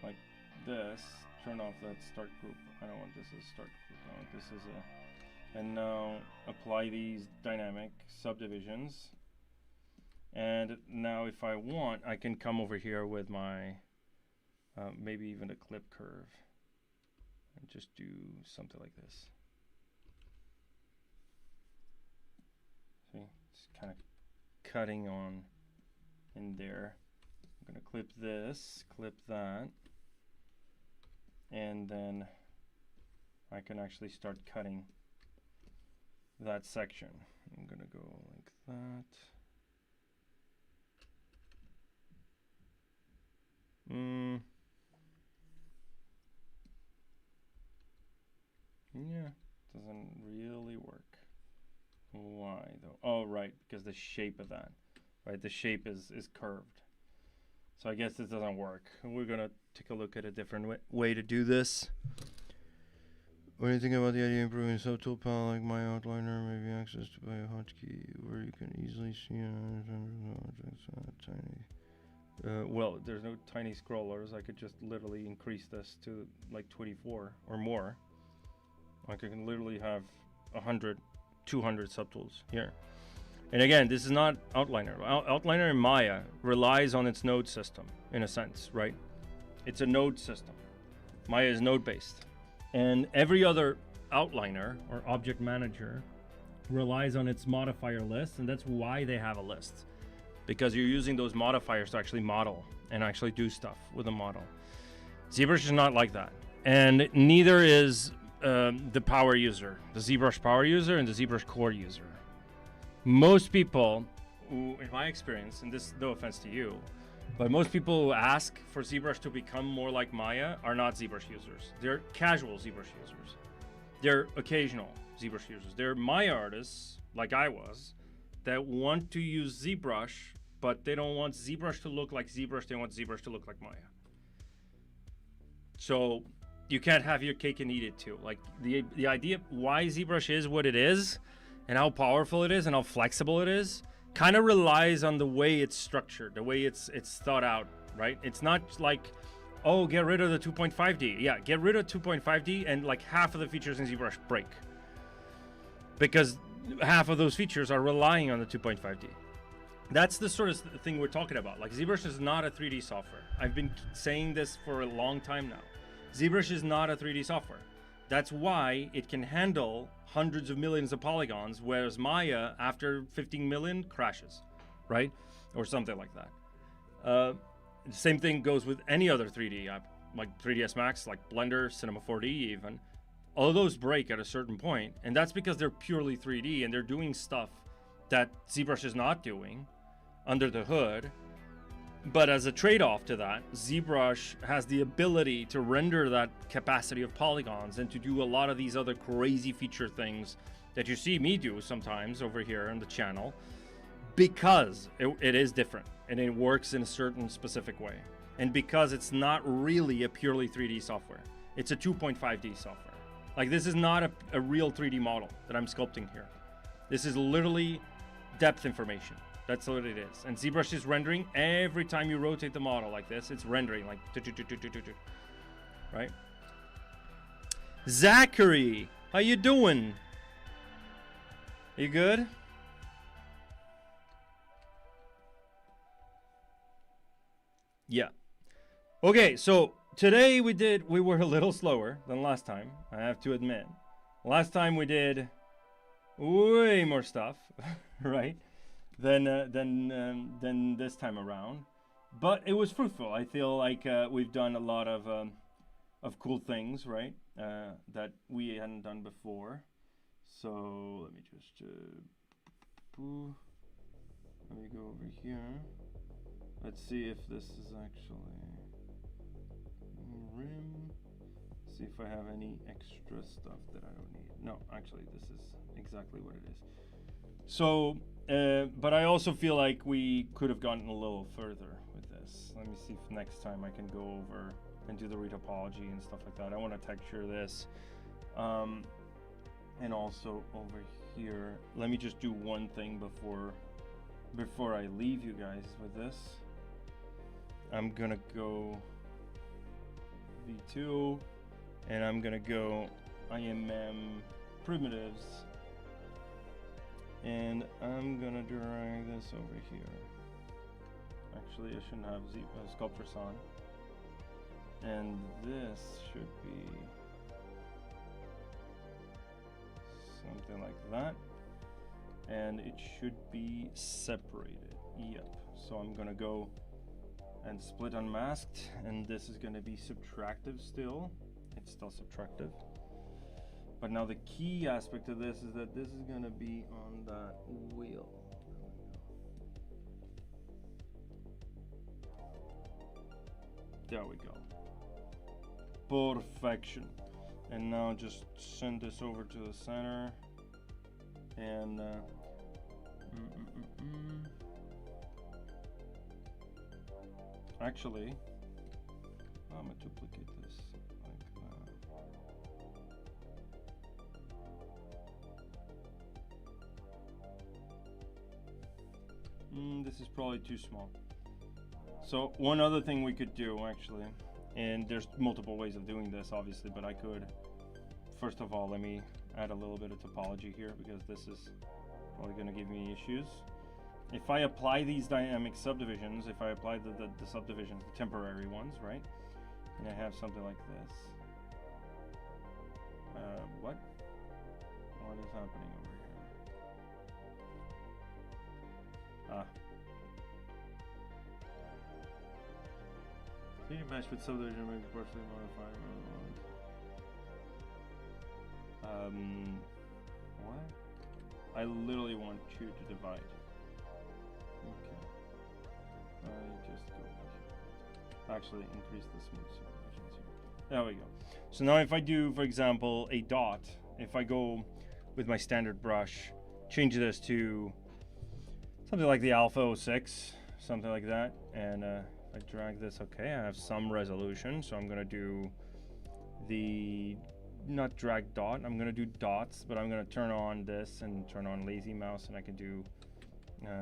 like this, turn off that start group. I don't want this as start group, I want this as a, and now apply these dynamic subdivisions. And now if I want, I can come over here with my, maybe even a clip curve. And just do something like this. See, it's kind of cutting on in there. I'm gonna clip this, clip that, and then I can actually start cutting that section. I'm gonna go like that. Yeah, doesn't really work. Why though? Oh, right, because the shape of that, right? The shape is curved. So I guess this doesn't work. We're gonna take a look at a different way to do this. What do you think about the idea of improving subtool palette like my outliner? Maybe access to by a hotkey where you can easily see objects tiny. Well, there's no tiny scrollers. I could just literally increase this to like 24 or more. Like I can literally have 100, 200 subtools here. And again, this is not Outliner. Outliner in Maya relies on its node system in a sense, right? It's a node system. Maya is node based. And every other Outliner or object manager relies on its modifier list, and that's why they have a list. Because you're using those modifiers to actually model and actually do stuff with a model. ZBrush is not like that. And neither is the power user, the ZBrush power user and the ZBrush core user. Most people who, in my experience, and this no offense to you, but most people who ask for ZBrush to become more like Maya are not ZBrush users. They're casual ZBrush users. They're occasional ZBrush users. They're Maya artists, like I was, that want to use ZBrush, but they don't want ZBrush to look like ZBrush, they want ZBrush to look like Maya. So you can't have your cake and eat it too. Like the idea why ZBrush is what it is and how powerful it is and how flexible it is kind of relies on the way it's structured, the way it's thought out, right? It's not like Oh, get rid of the 2.5D. Yeah, get rid of 2.5D and like half of the features in ZBrush break. Because half of those features are relying on the 2.5D. That's the sort of thing we're talking about. Like, ZBrush is not a 3D software. I've been saying this for a long time now. ZBrush is not a 3D software. That's why it can handle hundreds of millions of polygons, whereas Maya, after 15 million, crashes, right? Or something like that. The same thing goes with any other 3D app, like 3ds Max, like Blender, Cinema 4D even. All of those break at a certain point, and that's because they're purely 3D and they're doing stuff that ZBrush is not doing under the hood. But as a trade-off to that, ZBrush has the ability to render that capacity of polygons and to do a lot of these other crazy feature things that you see me do sometimes over here on the channel, because it is different and it works in a certain specific way. And because it's not really a purely 3D software, it's a 2.5D software. Like, this is not a real 3D model that I'm sculpting here. This is literally depth information. That's what it is. And ZBrush is rendering every time you rotate the model like this. It's rendering like, right? Zachary, how you doing? You good? Yeah. Okay, so today we were a little slower than last time, I have to admit. Last time we did way more stuff, right? Than this time around, but it was fruitful. I feel like we've done a lot of cool things, right? That we hadn't done before. So let me just let me go over here. Let's see if this is actually rim. See if I have any extra stuff that I don't need. No, actually, this is exactly what it is. So, but I also feel like we could have gotten a little further with this. Let me see if next time I can go over and do the retopology and stuff like that. I want to texture this. And also over here, let me just do one thing before I leave you guys with this. I'm gonna go V2 and I'm gonna go IMM primitives. And I'm gonna drag this over here. Actually, I shouldn't have sculptors on. And this should be something like that. And it should be separated. Yep. So I'm gonna go and split unmasked, and this is gonna be subtractive still. It's still subtractive. But now the key aspect of this is that this is gonna be on that wheel. There we go. Perfection. And now just send this over to the center. And actually, I'm gonna duplicate this like that. This is probably too small. So one other thing we could do actually, and there's multiple ways of doing this obviously, but I could, first of all, let me add a little bit of topology here because this is probably going to give me issues. If I apply these dynamic subdivisions, if I apply the subdivisions, the temporary ones, right? And I have something like this. What is happening over here? See, mesh with subdivision may be partially modified. What? I literally want you to divide. Okay. I just go here. Actually, increase the smooth subdivisions here. There we go. So now if I do, for example, a dot, if I go with my standard brush, change this to something like the Alpha 06, something like that, and I drag this. Okay, I have some resolution, so I'm gonna do the not drag dot. I'm gonna do dots, but I'm gonna turn on this and turn on lazy mouse, and I can do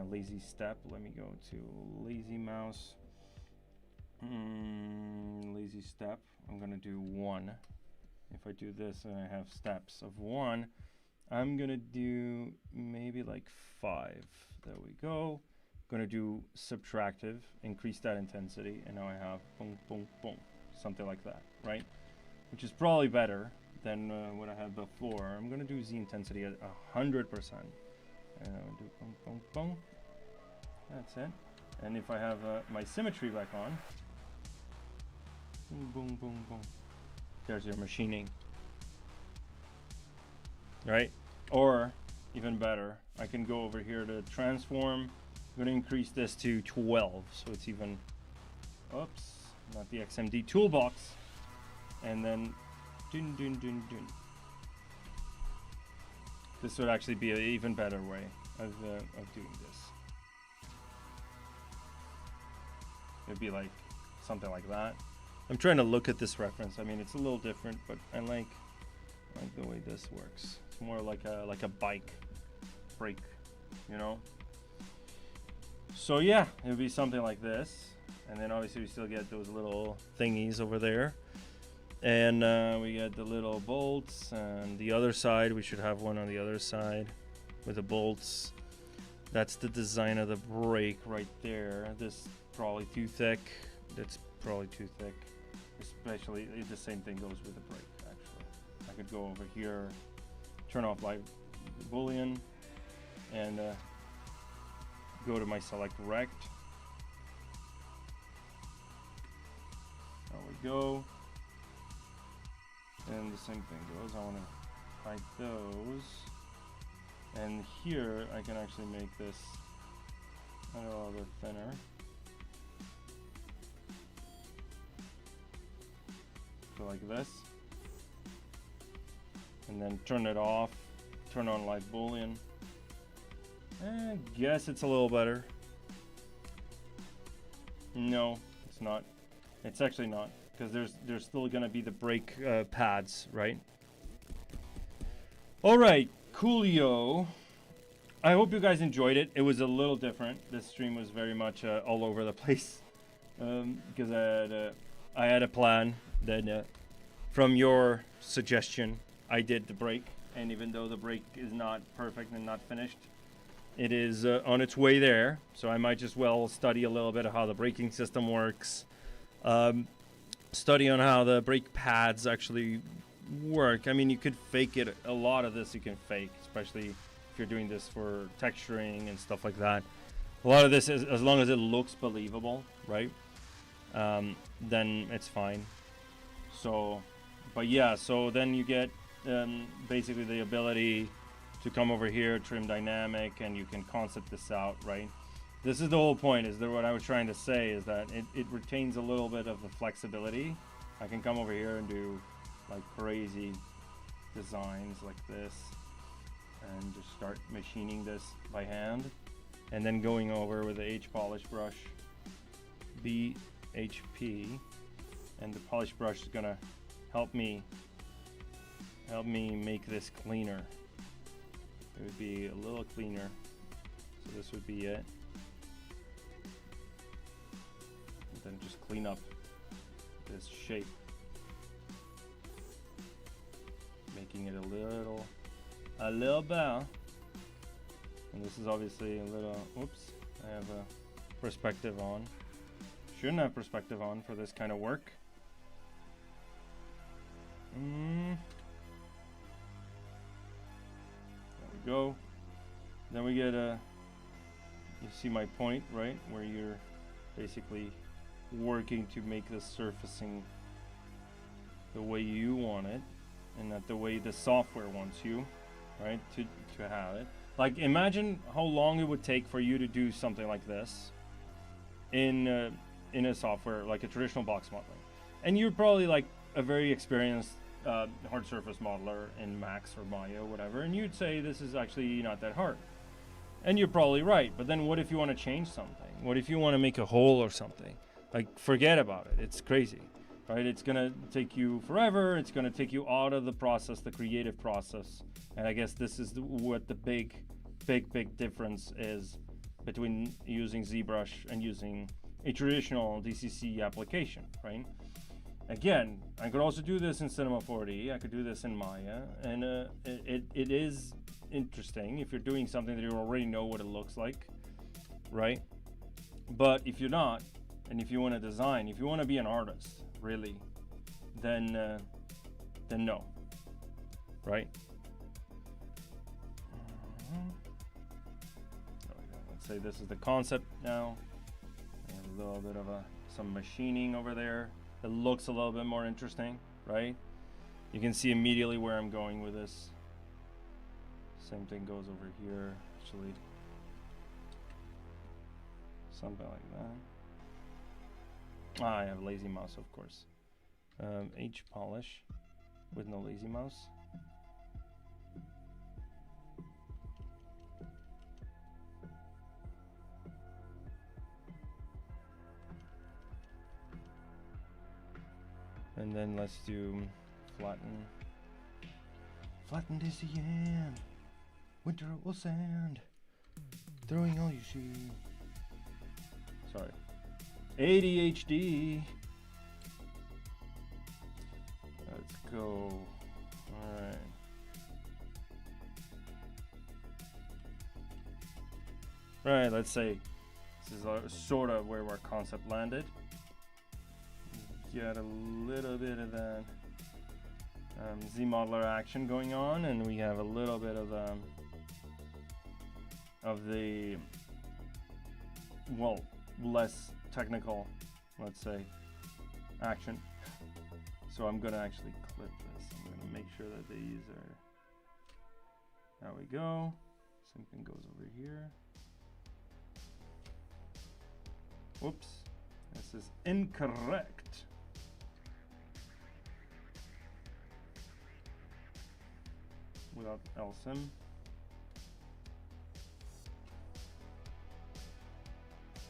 lazy step. Let me go to lazy mouse, Lazy step. I'm gonna do 1. If I do this and I have steps of 1, I'm gonna do maybe like 5. There we go. Gonna do subtractive, increase that intensity, and now I have boom, boom, boom, something like that, right? Which is probably better than what I had before. I'm gonna do Z intensity at 100%. And I'm gonna do boom, boom, boom. That's it. And if I have my symmetry back on, boom, boom, boom, boom. There's your machining, right? Or even better, I can go over here to transform. I'm gonna increase this to 12, so it's even, oops, not the XMD toolbox. And then, dun, dun, dun, dun. This would actually be an even better way of doing this. It'd be like something like that. I'm trying to look at this reference. I mean, it's a little different, but I like the way this works. It's more like a bike brake, you know. So yeah, it would be something like this, and then obviously we still get those little thingies over there, and we get the little bolts. And the other side, we should have one on the other side with the bolts. That's the design of the brake right there. This probably too thick. That's probably too thick. Especially, the same thing goes with the brake, actually. I could go over here, turn off live boolean, and go to my select rect. There we go. And the same thing goes. I want to hide those. And here, I can actually make this a little bit thinner. So like this. And then turn it off. Turn on live boolean. I guess it's a little better. No, it's not. It's actually not, because there's still gonna be the brake pads, right? All right, coolio. I hope you guys enjoyed it. It was a little different. This stream was very much all over the place, because I had a plan. Then, from your suggestion, I did the brake, and even though the brake is not perfect and not finished, it is on its way there. So I might just well study a little bit of how the braking system works, study on how the brake pads actually work. I mean, you could fake it. A lot of this you can fake, especially if you're doing this for texturing and stuff like that. A lot of this is, as long as it looks believable, right? Then it's fine. So, but yeah, so then you get basically the ability to come over here, trim dynamic, and you can concept this out, right? This is the whole point, is that what I was trying to say is that it retains a little bit of the flexibility. I can come over here and do like crazy designs like this and just start machining this by hand, and then going over with the H polish brush, BHP, and the polish brush is gonna help me make this cleaner. It would be a little cleaner. So this would be it. And then just clean up this shape, making it a little better. And this is obviously a little, oops, I have a perspective on. Shouldn't have perspective on for this kind of work. There we go. Then we get you see my point, right? Where you're basically working to make the surfacing the way you want it, and not the way the software wants you, right? To have it. Like, imagine how long it would take for you to do something like this in a software like a traditional box modeling, and you're probably like a very experienced hard surface modeler in Max or Maya or whatever, and you'd say this is actually not that hard, and you're probably right. But then what if you want to change something? What if you want to make a hole or something? Like, forget about it. It's crazy, right? It's gonna take you forever. It's gonna take you out of the process, the creative process. And I guess this is what the big difference is between using ZBrush and using a traditional DCC application, right? Again, I could also do this in Cinema 4D. I could do this in Maya, and it is interesting if you're doing something that you already know what it looks like, right? But if you're not, and if you want to design, if you want to be an artist, really, then no, right? Let's say this is the concept now. I have a little bit of some machining over there. It looks a little bit more interesting, right? You can see immediately where I'm going with this. Same thing goes over here, actually. Something like that. I have lazy mouse, of course. H polish with no lazy mouse. And then let's do flatten. Flatten this again. Winter will sand. Throwing all you see. Sorry. ADHD. Let's go. Alright. Right, let's say this is sort of where our concept landed. Get a little bit of that Z modeler action going on, and we have a little bit of the less technical, let's say, action. So I'm gonna actually clip this. I'm gonna make sure that these are, there we go. Same thing goes over here. Whoops, this is incorrect. Without LSIM.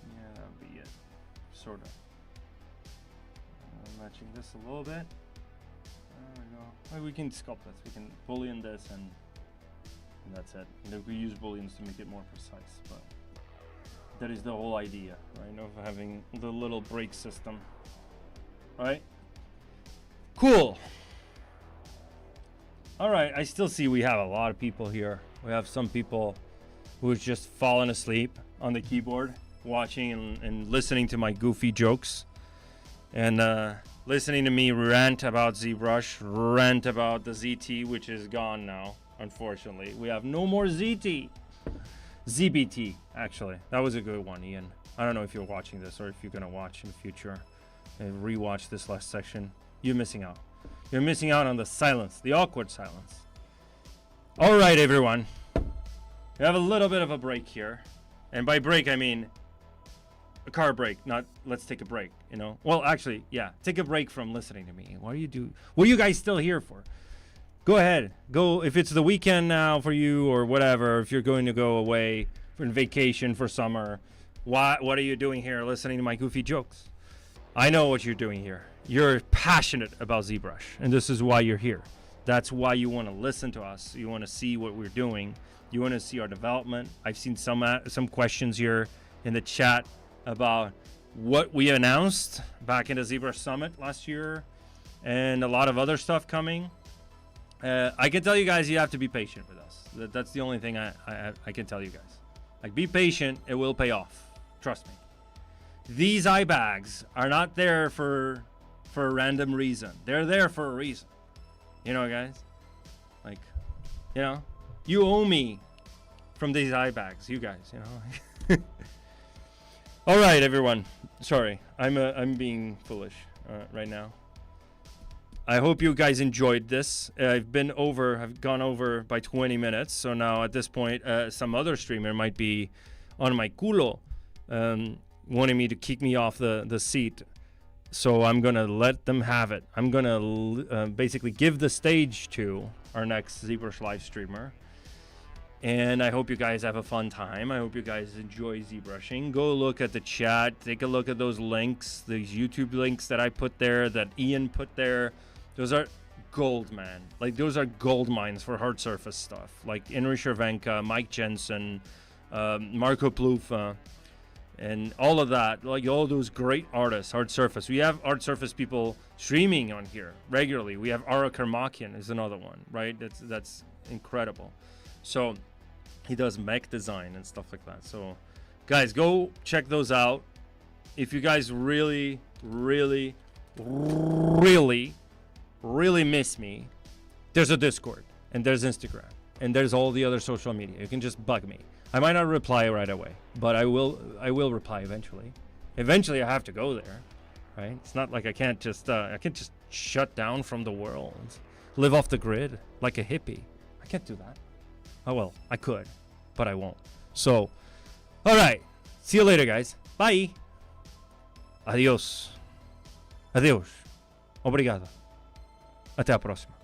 Yeah, that would be it. Sort of. Matching this a little bit. There we go. Well, we can sculpt this. We can boolean this, and that's it. And we use booleans to make it more precise, but that is the whole idea, right? Of having the little break system, right? Cool. All right, I still see we have a lot of people here. We have some people who's just fallen asleep on the keyboard, watching and listening to my goofy jokes, and listening to me rant about ZBrush, rant about the ZT, which is gone now, unfortunately. We have no more ZT. ZBT, actually. That was a good one, Ian. I don't know if you're watching this or if you're going to watch in the future and rewatch this last section. You're missing out. You're missing out on the silence, the awkward silence. All right, everyone. We have a little bit of a break here. And by break, I mean a car break, not let's take a break, you know? Well, actually, yeah, take a break from listening to me. What are you guys still here for? Go ahead. Go, if it's the weekend now for you or whatever, if you're going to go away for vacation for summer, what are you doing here listening to my goofy jokes? I know what you're doing here. You're passionate about ZBrush, and this is why you're here. That's why you want to listen to us. You want to see what we're doing. You want to see our development. I've seen some questions here in the chat about what we announced back in the ZBrush Summit last year, and a lot of other stuff coming. I can tell you guys, you have to be patient with us. That's the only thing I can tell you guys. Like, be patient. It will pay off. Trust me. These eye bags are not there for a random reason. They're there for a reason. You know, guys? Like, you know, you owe me from these eye bags, you guys, you know? All right, everyone. Sorry, I'm being foolish right now. I hope you guys enjoyed this. I've gone over by 20 minutes. So now at this point, some other streamer might be on my culo, wanting me to kick me off the seat. So I'm going to let them have it. I'm going to basically give the stage to our next ZBrush live streamer. And I hope you guys have a fun time. I hope you guys enjoy ZBrushing. Go look at the chat. Take a look at those links, these YouTube links that I put there, that Ian put there. Those are gold, man. Like, those are gold mines for hard surface stuff. Like Henry Cervenka, Mike Jensen, Marco Plufa, and all of that, like all those great artists. Art Surface, we have Art Surface people streaming on here regularly. We have Ara Karmakian is another one, right? That's incredible. So he does mech design and stuff like that. So guys, go check those out. If you guys really miss me, there's a Discord and there's Instagram and there's all the other social media. You can just bug me. I might not reply right away, but I will reply eventually. Eventually I have to go there, right? It's not like I can't just shut down from the world, live off the grid like a hippie. I can't do that. Oh well, I could, but I won't. So, all right. See you later, guys. Bye. Adiós. Adeus. Obrigado. Até a próxima.